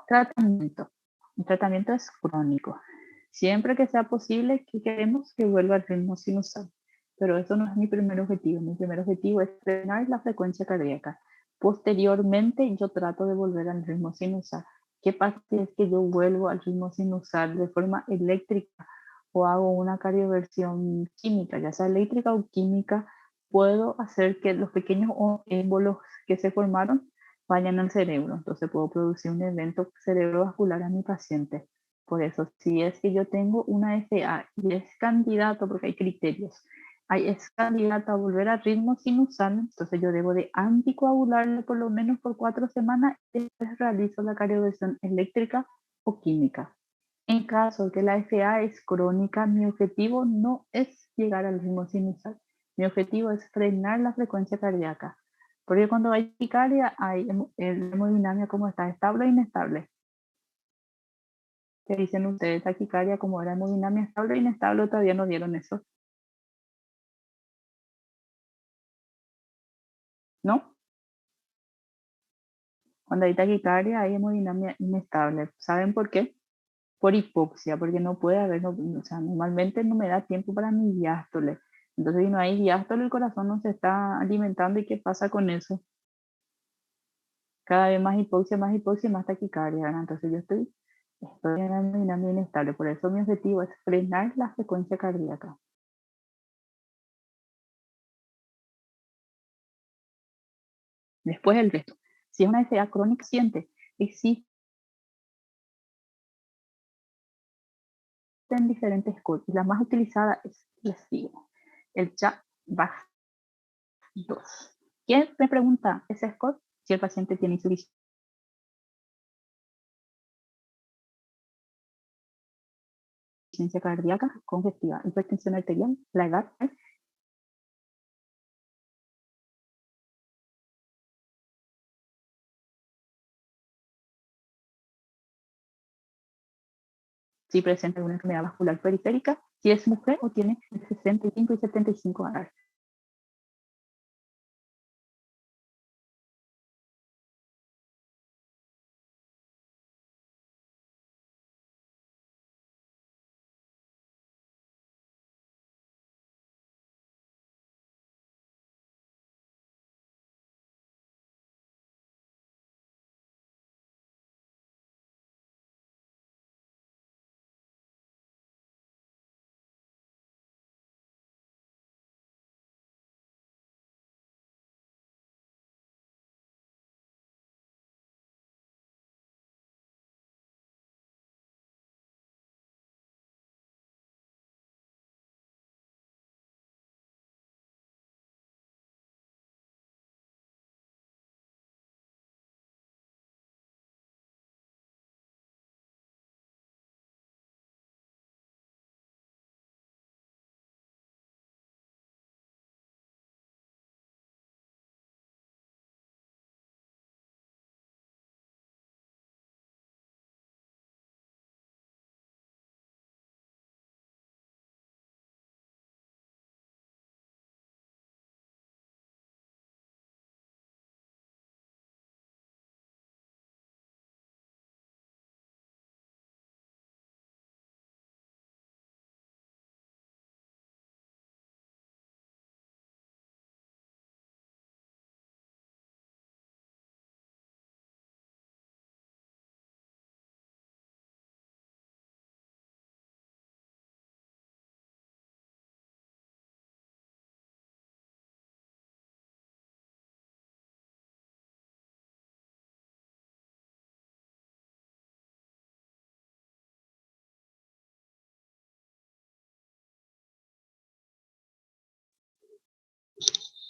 Tratamiento. El tratamiento es crónico. Siempre que sea posible, que queremos que vuelva al ritmo sinusal. Pero eso no es mi primer objetivo. Mi primer objetivo es frenar la frecuencia cardíaca. Posteriormente, yo trato de volver al ritmo sinusal. ¿Qué pasa si es que yo vuelvo al ritmo sinusal de forma eléctrica o hago una cardioversión química, ya sea eléctrica o química? Puedo hacer que los pequeños émbolos que se formaron vayan al cerebro. Entonces puedo producir un evento cerebrovascular a mi paciente. Por eso, si es que yo tengo una FA y es candidato, porque hay criterios, es candidato a volver a ritmo sinusal, entonces yo debo de anticoagularle por lo menos por 4 semanas y después realizo la cardioversión eléctrica o química. En caso de que la FA es crónica, mi objetivo no es llegar al ritmo sinusal. Mi objetivo es frenar la frecuencia cardíaca. Porque cuando hay taquicardia, hay hemodinamia como está, estable o inestable. ¿Qué dicen ustedes? Taquicardia como era hemodinamia estable o inestable, todavía no dieron eso. ¿No? Cuando hay taquicardia hay hemodinamia inestable. ¿Saben por qué? Por hipoxia, porque no puede haber, o sea, normalmente no me da tiempo para mi diástole. Entonces, si no hay diástole, el corazón no se está alimentando. ¿Y qué pasa con eso? Cada vez más hipoxia, más taquicardia, ¿verdad? Entonces estoy en una hemodinamia inestable. Por eso mi objetivo es frenar la frecuencia cardíaca. Después el resto. Si es una FA crónica reciente, existen diferentes scores y la más utilizada es, les digo, el CHA-BAG 2. ¿Quién me pregunta ese score? Si el paciente tiene insuficiencia cardíaca, congestiva, hipertensión arterial, la edad, si presenta alguna enfermedad vascular periférica, si es mujer o tiene 65 y 75 años.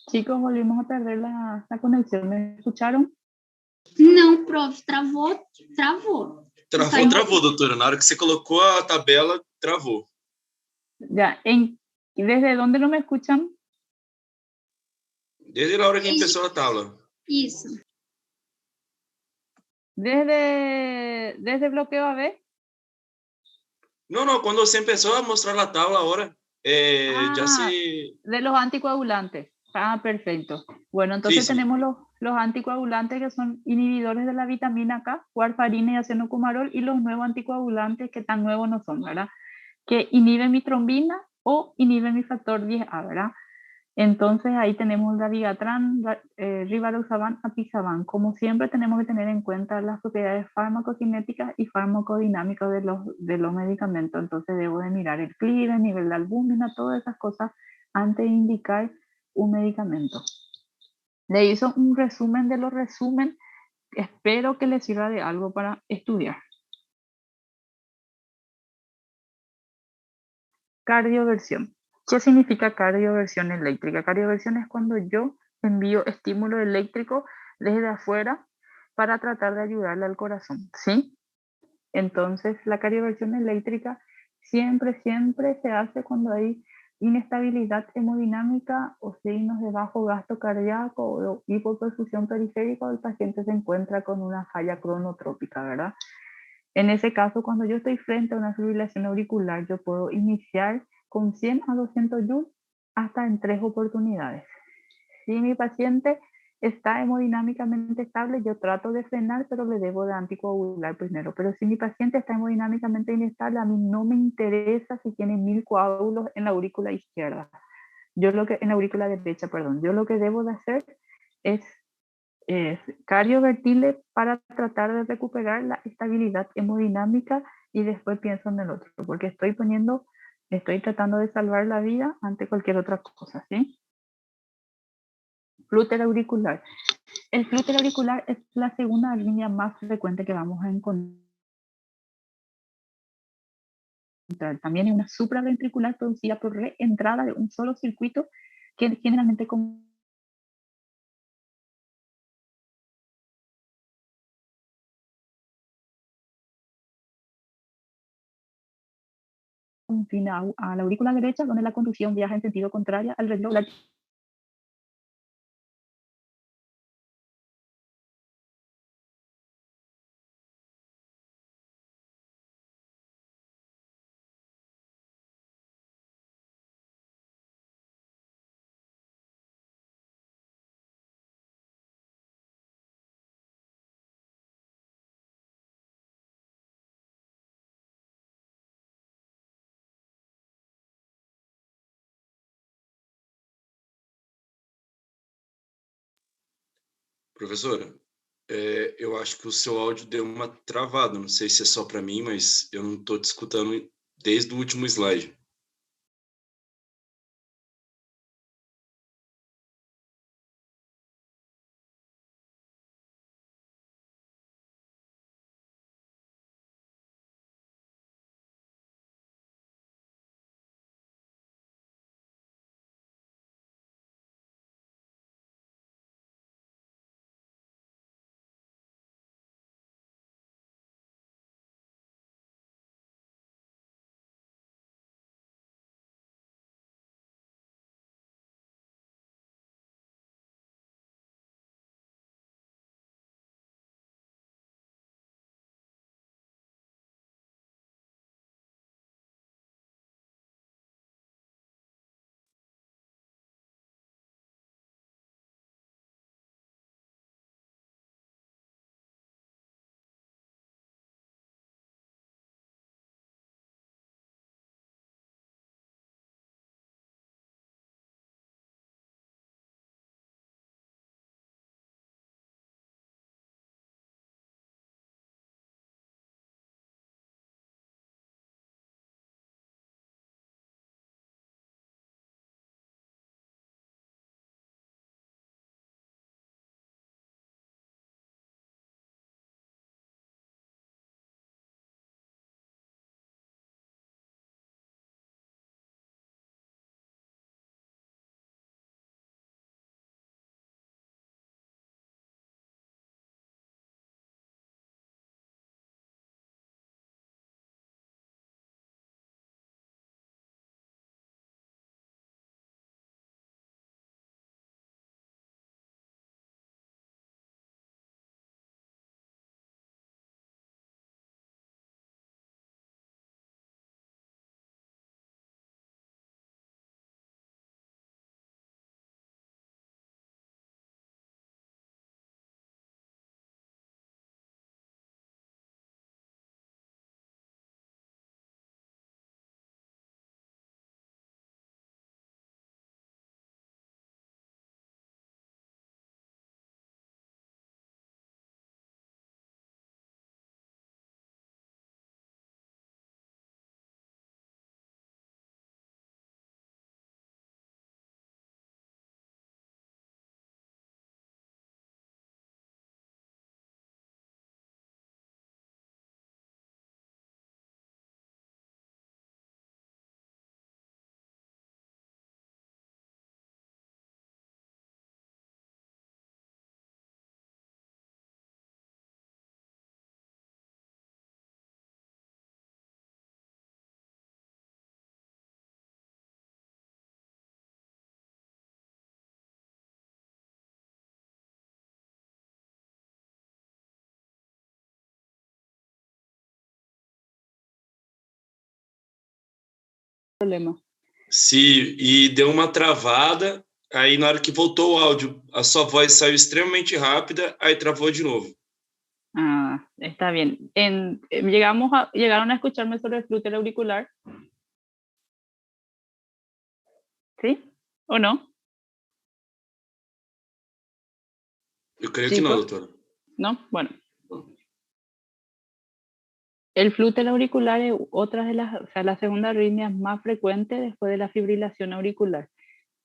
Chicos, volvimos a perder la conexión. ¿Me escucharon? Não, prof, travou. Travou, doutora. Na hora que você colocou a tabela, travou. Ya, ¿y desde dónde no me escuchan? Desde a hora que começou a tabla. Isso. Desde bloqueo AB. No, cuando se empezó a mostrar la tabla ahora, ya se... De los anticoagulantes. Ah, perfecto. Bueno, entonces Sí. tenemos los anticoagulantes que son inhibidores de la vitamina K, warfarina y acenocumarol, y los nuevos anticoagulantes que tan nuevos no son, ¿verdad? Que inhiben mi trombina o inhiben mi factor 10A, ¿verdad? Entonces ahí tenemos Dabigatran, Rivaroxaban, Apisaban. Como siempre tenemos que tener en cuenta las propiedades farmacocinéticas y farmacodinámicas de los medicamentos. Entonces debo de mirar el CLIR, el nivel de albúmina, todas esas cosas antes de indicar un medicamento. Le hizo un resumen de los resúmenes. Espero que les sirva de algo para estudiar. Cardioversión. ¿Qué significa cardioversión eléctrica? Cardioversión es cuando yo envío estímulo eléctrico desde afuera para tratar de ayudarle al corazón, ¿sí? Entonces, la cardioversión eléctrica siempre se hace cuando hay inestabilidad hemodinámica o signos de bajo gasto cardíaco o hipoperfusión periférica o el paciente se encuentra con una falla cronotrópica, ¿verdad? En ese caso, cuando yo estoy frente a una fibrilación auricular, yo puedo iniciar con 100 a 200 joules hasta en 3 oportunidades. Si mi paciente está hemodinámicamente estable, yo trato de frenar, pero le debo de anticoagular primero. Pero si mi paciente está hemodinámicamente inestable, a mí no me interesa si tiene 1000 coágulos en la aurícula izquierda. En la aurícula derecha, perdón. Yo lo que debo de hacer es cardiovertirle para tratar de recuperar la estabilidad hemodinámica y después pienso en el otro, porque estoy tratando de salvar la vida ante cualquier otra cosa, ¿sí? Flúter auricular. El flúter auricular es la segunda línea más frecuente que vamos a encontrar. También es una supraventricular producida por reentrada de un solo circuito que generalmente confina a la aurícula derecha, donde la conducción viaja en sentido contrario al reloj Professora, eu acho que o seu áudio deu uma travada. Não sei se é só para mim, mas eu não estou te escutando desde o último slide. problema. Sim, e deu uma travada, aí na hora que voltou o áudio, a sua voz saiu extremamente rápida, aí travou de novo. Ah, está bien. ¿Llegaron a escucharme sobre el flúter auricular? ¿Sí? ¿O no? Eu creio que não, doutora. ¿No? Bueno. El flúter auricular es otra de la segunda arritmia más frecuente después de la fibrilación auricular.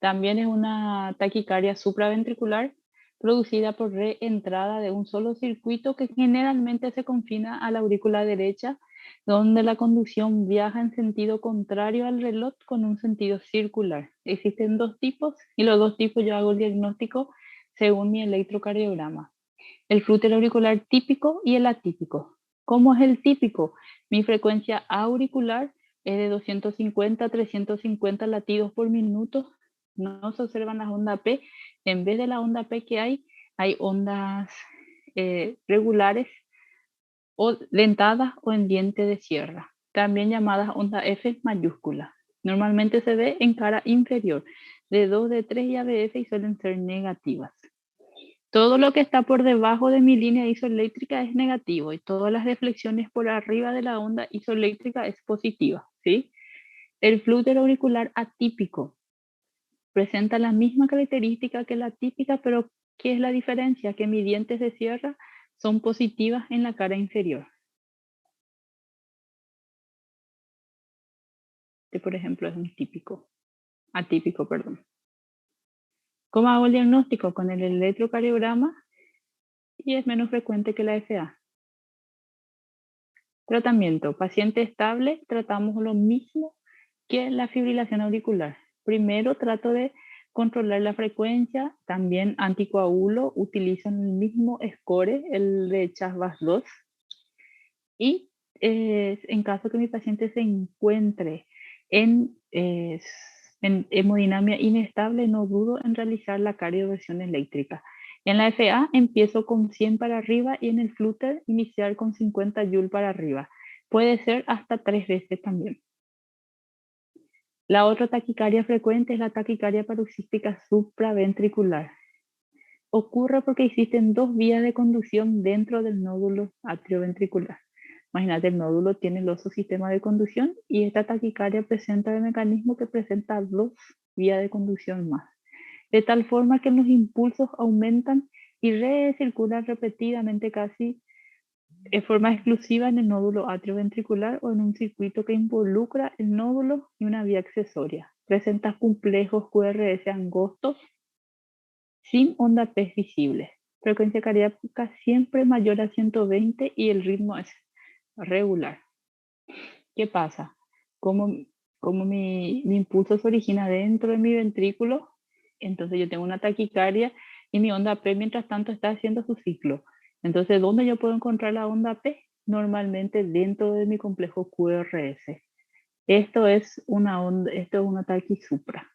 También es una taquicardia supraventricular producida por reentrada de un solo circuito que generalmente se confina a la aurícula derecha, donde la conducción viaja en sentido contrario al reloj con un sentido circular. Existen dos tipos y los dos tipos yo hago el diagnóstico según mi electrocardiograma. El flúter auricular típico y el atípico. ¿Cómo es el típico? Mi frecuencia auricular es de 250 a 350 latidos por minuto. No se observan las ondas P. En vez de la onda P que hay ondas regulares o dentadas o en diente de sierra, también llamadas onda F mayúscula. Normalmente se ve en cara inferior, de 2, de 3 y ABF y suelen ser negativas. Todo lo que está por debajo de mi línea isoeléctrica es negativo y todas las deflexiones por arriba de la onda isoeléctrica es positiva, ¿sí? El flúter auricular atípico presenta la misma característica que la típica, pero ¿qué es la diferencia? Que mis dientes de sierra son positivas en la cara inferior. Este, por ejemplo, es un atípico, perdón. ¿Cómo hago el diagnóstico? Con el electrocardiograma y es menos frecuente que la FA. Tratamiento. Paciente estable, tratamos lo mismo que la fibrilación auricular. Primero trato de controlar la frecuencia, también anticoagulo, utilizan el mismo score, el de CHAS-VAS2. Y en caso que mi paciente se encuentre en hemodinamia inestable, no dudo en realizar la cardioversión eléctrica. En la FA empiezo con 100 para arriba y en el flúter iniciar con 50 Joule para arriba. Puede ser hasta 3 veces también. La otra taquicardia frecuente es la taquicardia paroxística supraventricular. Ocurre porque existen dos vías de conducción dentro del nódulo atrioventricular. Imagínate, el nódulo tiene el otro sistema de conducción y esta taquicardia presenta el mecanismo que presenta dos vías de conducción más. De tal forma que los impulsos aumentan y recirculan repetidamente casi de forma exclusiva en el nódulo atrioventricular o en un circuito que involucra el nódulo y una vía accesoria. Presenta complejos QRS angostos sin onda P visible. Frecuencia cardíaca siempre mayor a 120 y el ritmo es regular. ¿Qué pasa? Como mi impulso se origina dentro de mi ventrículo, entonces yo tengo una taquicardia y mi onda P mientras tanto está haciendo su ciclo. Entonces, ¿dónde yo puedo encontrar la onda P? Normalmente dentro de mi complejo QRS. Esto es una taquisupra.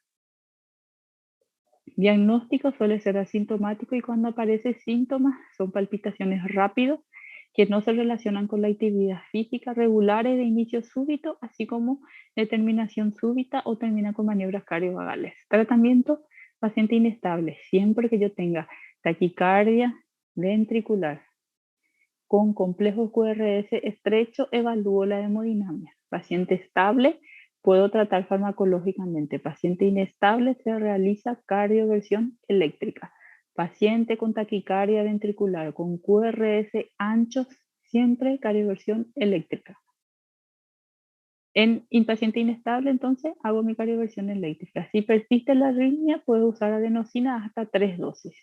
Diagnóstico suele ser asintomático y cuando aparecen síntomas son palpitaciones rápidas que no se relacionan con la actividad física regulares de inicio súbito, así como de terminación súbita o termina con maniobras cardiovagales. Tratamiento, paciente inestable. Siempre que yo tenga taquicardia ventricular con complejo QRS estrecho, evalúo la hemodinamia. Paciente estable, puedo tratar farmacológicamente. Paciente inestable, se realiza cardioversión eléctrica. Paciente con taquicardia ventricular, con QRS anchos, siempre cardioversión eléctrica. En paciente inestable, entonces, hago mi cardioversión eléctrica. Si persiste la arritmia, puedo usar adenosina hasta 3 dosis.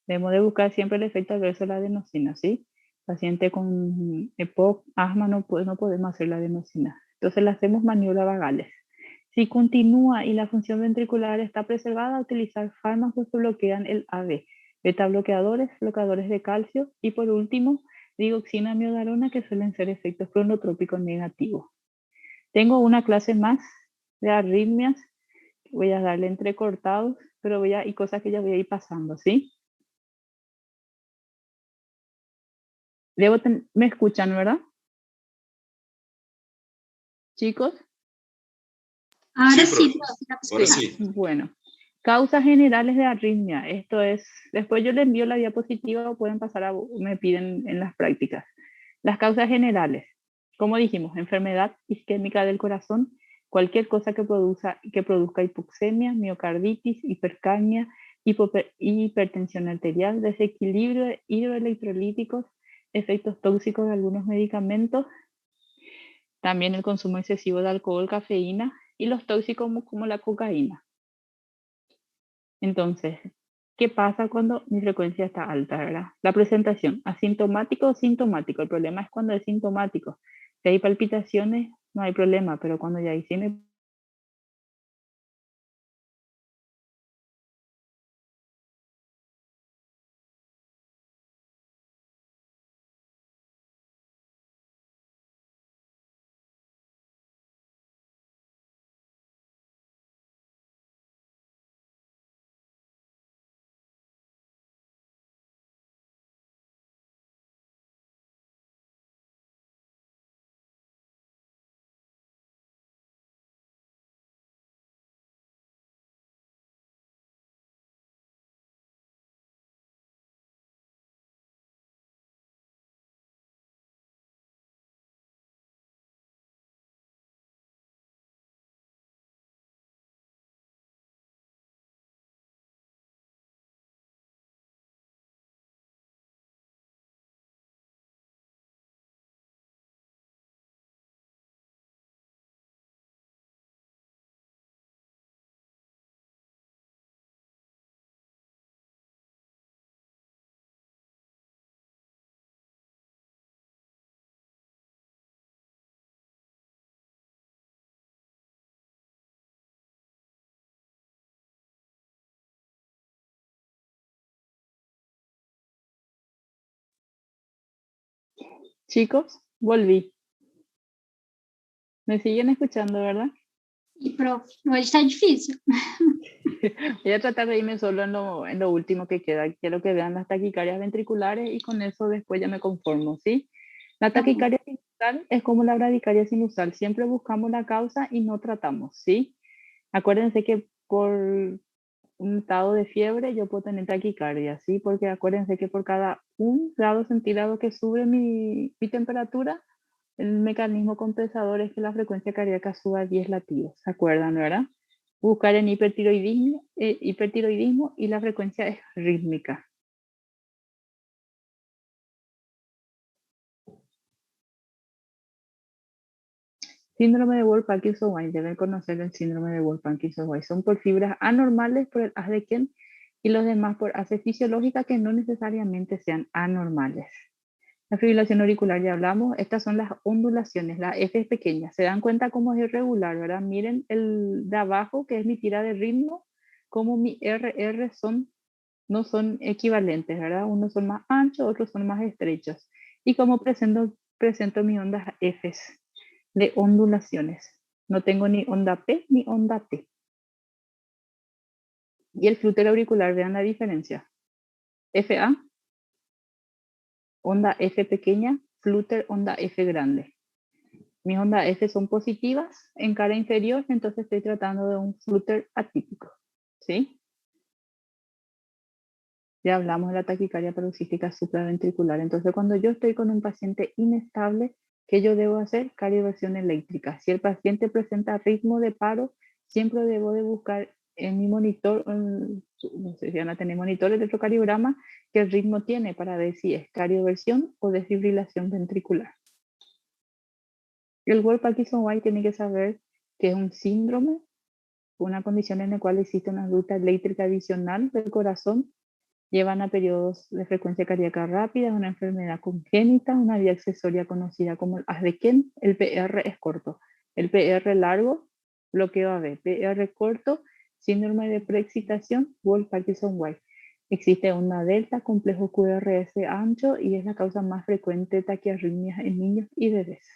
Debemos de buscar siempre el efecto adverso de la adenosina, ¿sí? Paciente con EPOC, asma, no podemos hacer la adenosina. Entonces le hacemos maniobras vagales. Si continúa y la función ventricular está preservada, utilizar fármacos que bloquean el AB, beta bloqueadores de calcio y por último, digoxina amiodarona, que suelen ser efectos cronotrópicos negativos. Tengo una clase más de arritmias, voy a darle entrecortados, pero y cosas que ya voy a ir pasando, ¿sí? ¿Me escuchan, verdad? Chicos. Ahora Sí, sí, profe. profe, dá para Ahora explicar. sí. Bueno, causas generales de arritmia. Esto es, después yo les envío la diapositiva o pueden pasar me piden en las prácticas. Las causas generales, como dijimos, enfermedad isquémica del corazón, cualquier cosa que produzca hipoxemia, miocarditis, hipercapnia, hipertensión arterial, desequilibrio de hidroelectrolíticos, efectos tóxicos de algunos medicamentos, también el consumo excesivo de alcohol, cafeína y los tóxicos como la cocaína. Entonces, ¿qué pasa cuando mi frecuencia está alta, verdad? La presentación, asintomático o sintomático. El problema es cuando es sintomático. Si hay palpitaciones, no hay problema, pero cuando ya hay síntomas, chicos, volví. ¿Me siguen escuchando, verdad? E, prof, hoje está difícil. Voy a tratar de irme solo en lo último que queda. Quiero que vean las taquicardias ventriculares y con eso después ya me conformo, ¿sí? La Tá bom. taquicardia sinusal es como la bradicardia sinusal. Siempre buscamos la causa y no tratamos, ¿sí? Acuérdense que por un estado de fiebre yo puedo tener taquicardia, ¿sí? Porque acuérdense que por cada 1 grado centígrado que sube mi temperatura, el mecanismo compensador es que la frecuencia cardíaca suba 10 latidos. ¿Se acuerdan, verdad? Buscar en hipertiroidismo y la frecuencia es rítmica. Síndrome de Wolff-Parkinson-White. Deben conocer el síndrome de Wolff-Parkinson-White. Son por fibras anormales por el haz de Kent y los demás por haz fisiológica que no necesariamente sean anormales. La fibrilación auricular ya hablamos. Estas son las ondulaciones. La F es pequeña. ¿Se dan cuenta cómo es irregular, verdad? Miren el de abajo, que es mi tira de ritmo, como mi RR no son equivalentes, ¿verdad? Unos son más anchos, otros son más estrechos. Y como presento mis ondas Fs de ondulaciones. No tengo ni onda P ni onda T. Y el flúter auricular, vean la diferencia. FA, onda F pequeña, flúter onda F grande. Mis ondas F son positivas en cara inferior, entonces estoy tratando de un flúter atípico. ¿Sí? Ya hablamos de la taquicardia paroxística supraventricular. Entonces, cuando yo estoy con un paciente inestable, ¿qué yo debo hacer? Cardioversión eléctrica. Si el paciente presenta ritmo de paro, siempre debo de buscar en mi monitor, no sé si van a tener monitor, el electrocardiograma, qué ritmo tiene para ver si es cardioversión o desfibrilación ventricular. El Wolff-Parkinson-White tiene que saber que es un síndrome, una condición en la cual existe una ruta eléctrica adicional del corazón. Llevan a periodos de frecuencia cardíaca rápida, una enfermedad congénita, una vía accesoria conocida como el haz de Kent. El PR es corto. El PR largo, bloqueo AB. PR corto, síndrome de preexcitación, Wolff-Parkinson-White. Existe una delta, complejo QRS ancho y es la causa más frecuente de taquiarritmias en niños y bebés.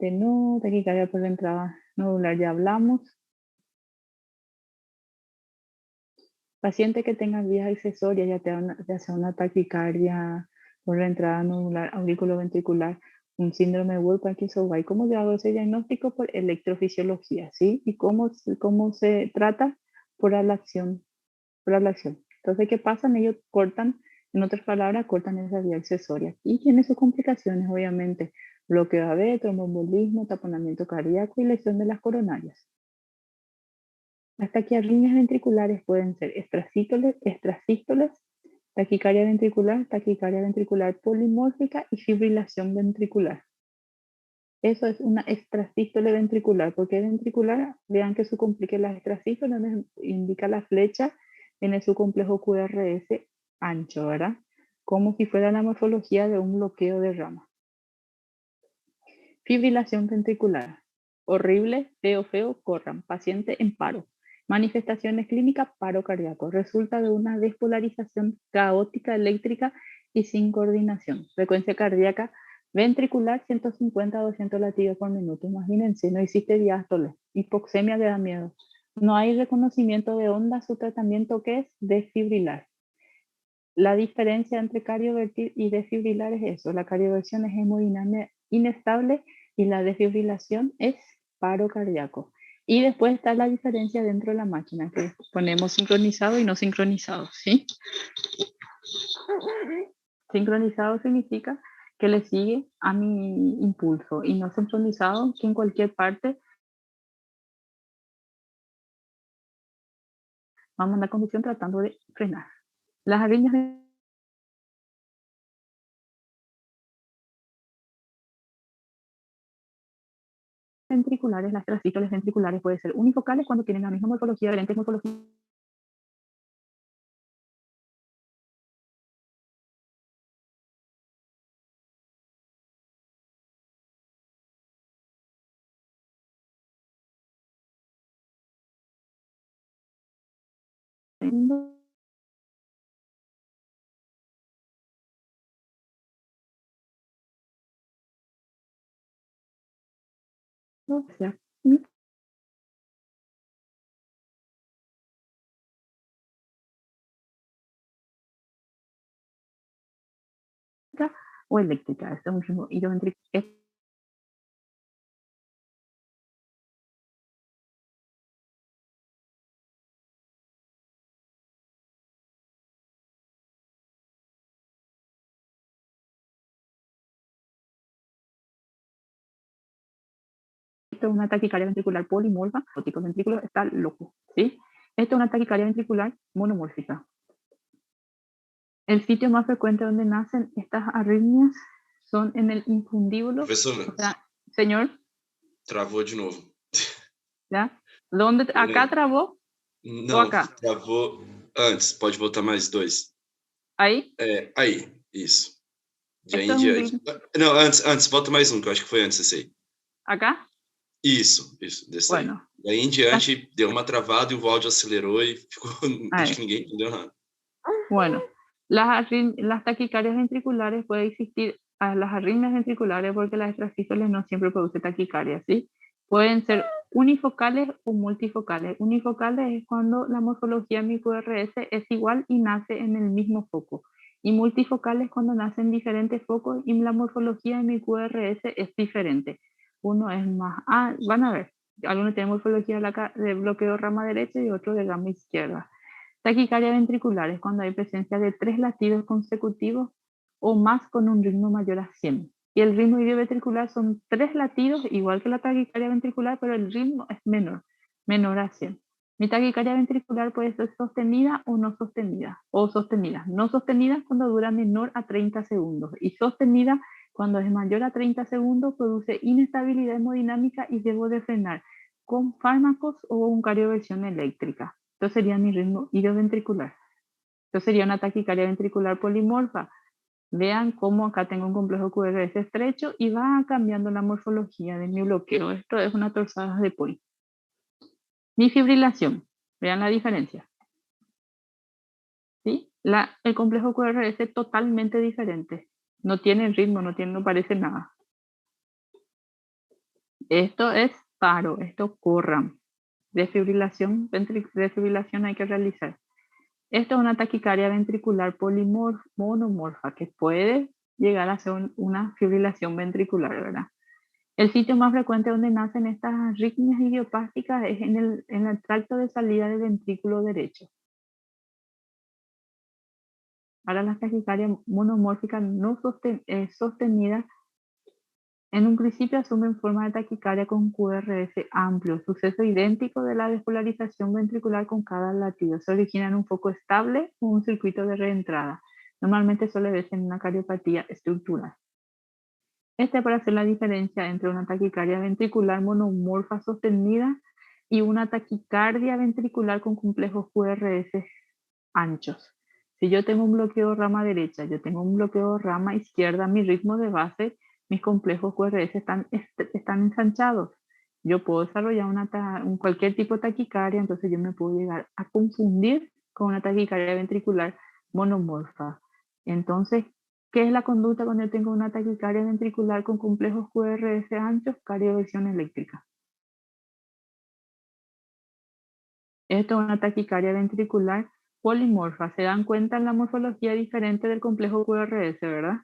De no, taquicardia por entrada nodular ya hablamos. Paciente que tenga vías accesorias, ya sea una taquicardia por la entrada nodular auriculoventricular, un síndrome de Wolff-Parkinson-White. ¿Cómo yo hago ese diagnóstico? Por electrofisiología, ¿sí? ¿Y cómo se trata? Por ablación. Por ablación. Entonces, ¿qué pasa? Ellos cortan, en otras palabras, cortan esa vía accesoria. Y tiene sus complicaciones, obviamente. Bloqueo AV, tromboembolismo, taponamiento cardíaco y lesión de las coronarias. Las taquiarritmias ventriculares pueden ser extrasístoles, taquicardia ventricular polimórfica y fibrilación ventricular. Eso es una extrasístole ventricular. ¿Por qué ventricular? Vean que su complique la extrasístole donde indica la flecha en su complejo QRS ancho, ¿verdad? Como si fuera la morfología de un bloqueo de rama. Fibrilación ventricular. Horrible, feo, corran. Paciente en paro. Manifestaciones clínicas, paro cardíaco. Resulta de una despolarización caótica eléctrica y sin coordinación. Frecuencia cardíaca ventricular 150 a 200 latidos por minuto. Imagínense, no existe diástole. Hipoxemia le da miedo. No hay reconocimiento de onda. Su tratamiento, ¿qué es? Desfibrilar. La diferencia entre cardiovertir y desfibrilar es eso. La cardioversión es hemodinámica inestable y la desfibrilación es paro cardíaco. Y después está la diferencia dentro de la máquina, que ponemos sincronizado y no sincronizado, ¿sí? Sincronizado significa que le sigue a mi impulso y no sincronizado que en cualquier parte vamos a la conducción tratando de frenar. Las arritmias ventriculares, las extrasístoles ventriculares pueden ser unifocales cuando tienen la misma morfología, diferentes morfologías. O sea, o eléctrica. Este es un ritmo hidroventricular Esto es una taquicardia ventricular polimorfa, óptico ventrículo está loco, ¿sí? Esto es una taquicardia ventricular monomórfica. El sitio más frecuente donde nacen estas arritmias son en el infundíbulo. Professor, O sea, señor, travou de novo. ¿ya? ¿Dónde, acá trabó o Não, acá? travou antes. Pode voltar mais 2. Ahí, É, aí, isso. De aí esto em es un diante. ritmo. Não, antes, volta mais um, que eu acho que foi antes esse aí. ¿Acá? Isso, desse aí. Bueno, Daí em diante, deu uma travada e o áudio acelerou e ficou. Aí. Acho que ninguém entendeu nada. Bueno, las taquicardias ventriculares puede existir las arritmias ventriculares porque las extrasístoles no siempre producen taquicardia, ¿sí? Pueden ser unifocales o multifocales. Unifocales es cuando la morfología de mi QRS es igual y nace en el mismo foco. Y multifocales cuando nacen diferentes focos y la morfología de mi QRS es diferente. Uno es más... van a ver. Algunos tienen morfología de bloqueo rama derecha y otro de rama izquierda. Taquicardia ventricular es cuando hay presencia de 3 latidos consecutivos o más con un ritmo mayor a 100. Y el ritmo idioventricular son 3 latidos, igual que la taquicardia ventricular, pero el ritmo es menor a 100. Mi taquicardia ventricular puede ser sostenida o no sostenida, o sostenida. No sostenida cuando dura menor a 30 segundos y sostenida cuando es mayor a 30 segundos, produce inestabilidad hemodinámica y debo de frenar con fármacos o con cardioversión eléctrica. Esto sería mi ritmo idioventricular. Esto sería una taquicardia ventricular polimorfa. Vean cómo acá tengo un complejo QRS estrecho y va cambiando la morfología de mi bloqueo. Esto es una torsada de Point. Mi fibrilación. Vean la diferencia. ¿Sí? El complejo QRS es totalmente diferente. No tiene ritmo, no parece nada. Esto es paro, esto corran. Desfibrilación hay que realizar. Esto es una taquicardia ventricular monomorfa que puede llegar a hacer una fibrilación ventricular, ¿verdad? El sitio más frecuente donde nacen estas arritmias idiopáticas es en el tracto de salida del ventrículo derecho. Para las taquicardias monomórficas no sostenidas, en un principio asumen forma de taquicardia con QRS amplio, suceso idéntico de la despolarización ventricular con cada latido. Se origina en un foco estable o un circuito de reentrada. Normalmente suele verse en una cardiopatía estructural. Para hacer la diferencia entre una taquicardia ventricular monomorfa sostenida y una taquicardia ventricular con complejos QRS anchos. Si yo tengo un bloqueo rama derecha, yo tengo un bloqueo rama izquierda, mi ritmo de base, mis complejos QRS están ensanchados. Yo puedo desarrollar cualquier tipo de taquicardia, entonces yo me puedo llegar a confundir con una taquicardia ventricular monomorfa. Entonces, ¿qué es la conducta cuando yo tengo una taquicardia ventricular con complejos QRS anchos? Cardioversión eléctrica. Esto es una taquicardia ventricular polimorfa. Se dan cuenta en la morfología diferente del complejo QRS, ¿verdad?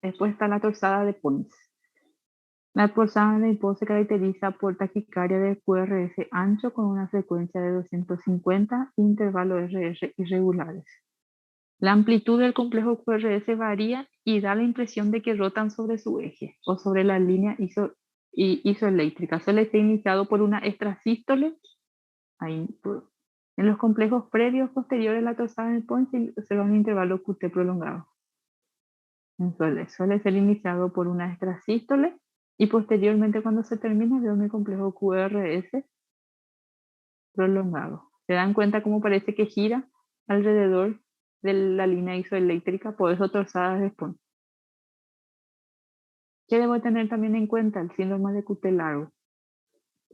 Después está la torsada de Pons. La torsada de Pons se caracteriza por taquicardia de QRS ancho con una frecuencia de 250 e intervalos RR irregulares. La amplitud del complejo QRS varía y da la impresión de que rotan sobre su eje o sobre la línea isoeléctrica. Suele ser iniciado por una extrasístole. En los complejos previos posteriores a la torsada de Pons se observa un intervalo QT prolongado. Suele ser iniciado por una extrasístole y posteriormente cuando se termina veo mi complejo QRS prolongado. ¿Se dan cuenta cómo parece que gira alrededor de la línea isoeléctrica? Por eso torsada de Pons. ¿Qué debo tener también en cuenta? El síndrome de QT largo.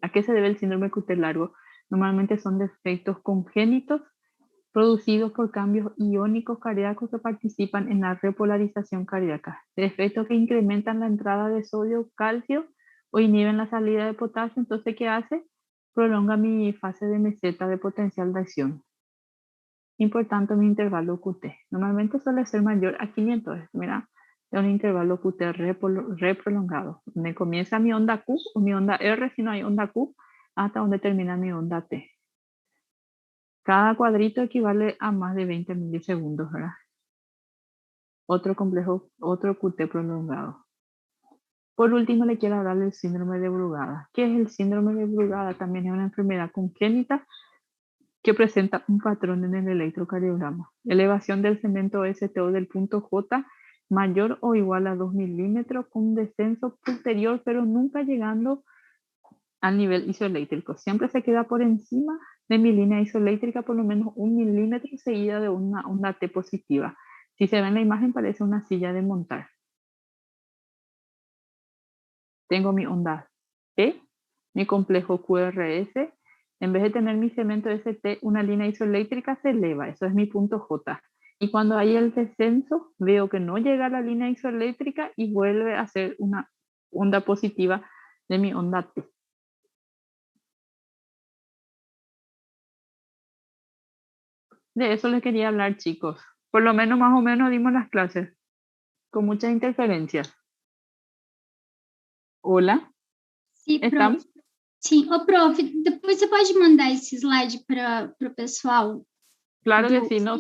¿A qué se debe el síndrome de QT largo? Normalmente son defectos congénitos producidos por cambios iónicos cardíacos que participan en la repolarización cardíaca. Defectos que incrementan la entrada de sodio, calcio o inhiben la salida de potasio. Entonces, ¿qué hace? Prolonga mi fase de meseta de potencial de acción. Importante mi intervalo QT. Normalmente suele ser mayor a 500. Mira, es un intervalo QT re prolongado. Donde comienza mi onda Q o mi onda R si no hay onda Q, hasta donde termina mi onda T. Cada cuadrito equivale a más de 20 milisegundos, ¿verdad? Otro QT prolongado. Por último, le quiero hablar del síndrome de Brugada. ¿Qué es el síndrome de Brugada? También es una enfermedad congénita que presenta un patrón en el electrocardiograma. Elevación del segmento STO del punto J mayor o igual a 2 milímetros con un descenso posterior, pero nunca llegando al nivel isoeléctrico. Siempre se queda por encima de mi línea isoeléctrica por lo menos 1 milímetro seguida de una onda T positiva. Si se ve en la imagen parece una silla de montar. Tengo mi onda T, mi complejo QRS. En vez de tener mi segmento ST, una línea isoeléctrica se eleva. Eso es mi punto J. Y cuando hay el descenso, veo que no llega a la línea isoeléctrica y vuelve a ser una onda positiva de mi onda T. De eso les quería hablar, chicos. Por lo menos más o menos dimos las clases. Con muchas interferencias. Hola. Sim, ¿Estamos? prof. Sim, ô prof, depois você pode mandar esse slide para o pessoal? Claro que sí, no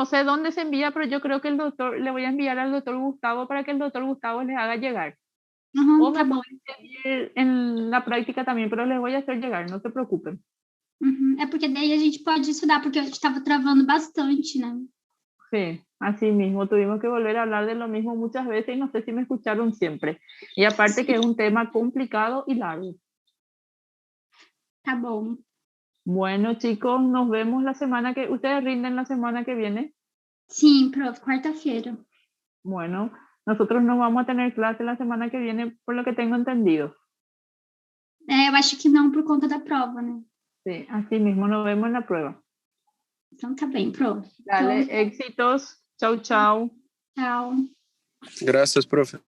sé dónde se envía, pero yo creo que le voy a enviar al doctor Gustavo para que el doctor Gustavo les haga llegar. O Tá me bom. pueden seguir en la práctica también, pero les voy a hacer llegar, no se preocupen. É porque daí a gente pode estudar, porque a gente estava travando bastante, né? Sí, así mismo, tuvimos que volver a hablar de lo mismo muchas veces y no sé si me escucharon siempre. Y aparte que es un tema complicado y largo. Tá bom. Bueno, chicos, nos vemos ustedes rinden la semana que viene. Sim, prof, quarta-feira. Bueno, nosotros no vamos a tener clase la semana que viene, por lo que tengo entendido. Eu acho que não por conta da prova, né? Sí, así mismo, nos vemos en la prueba. Então tá bem, prof. Dale, éxitos. Chau, chau. Tchau. Gracias, profe.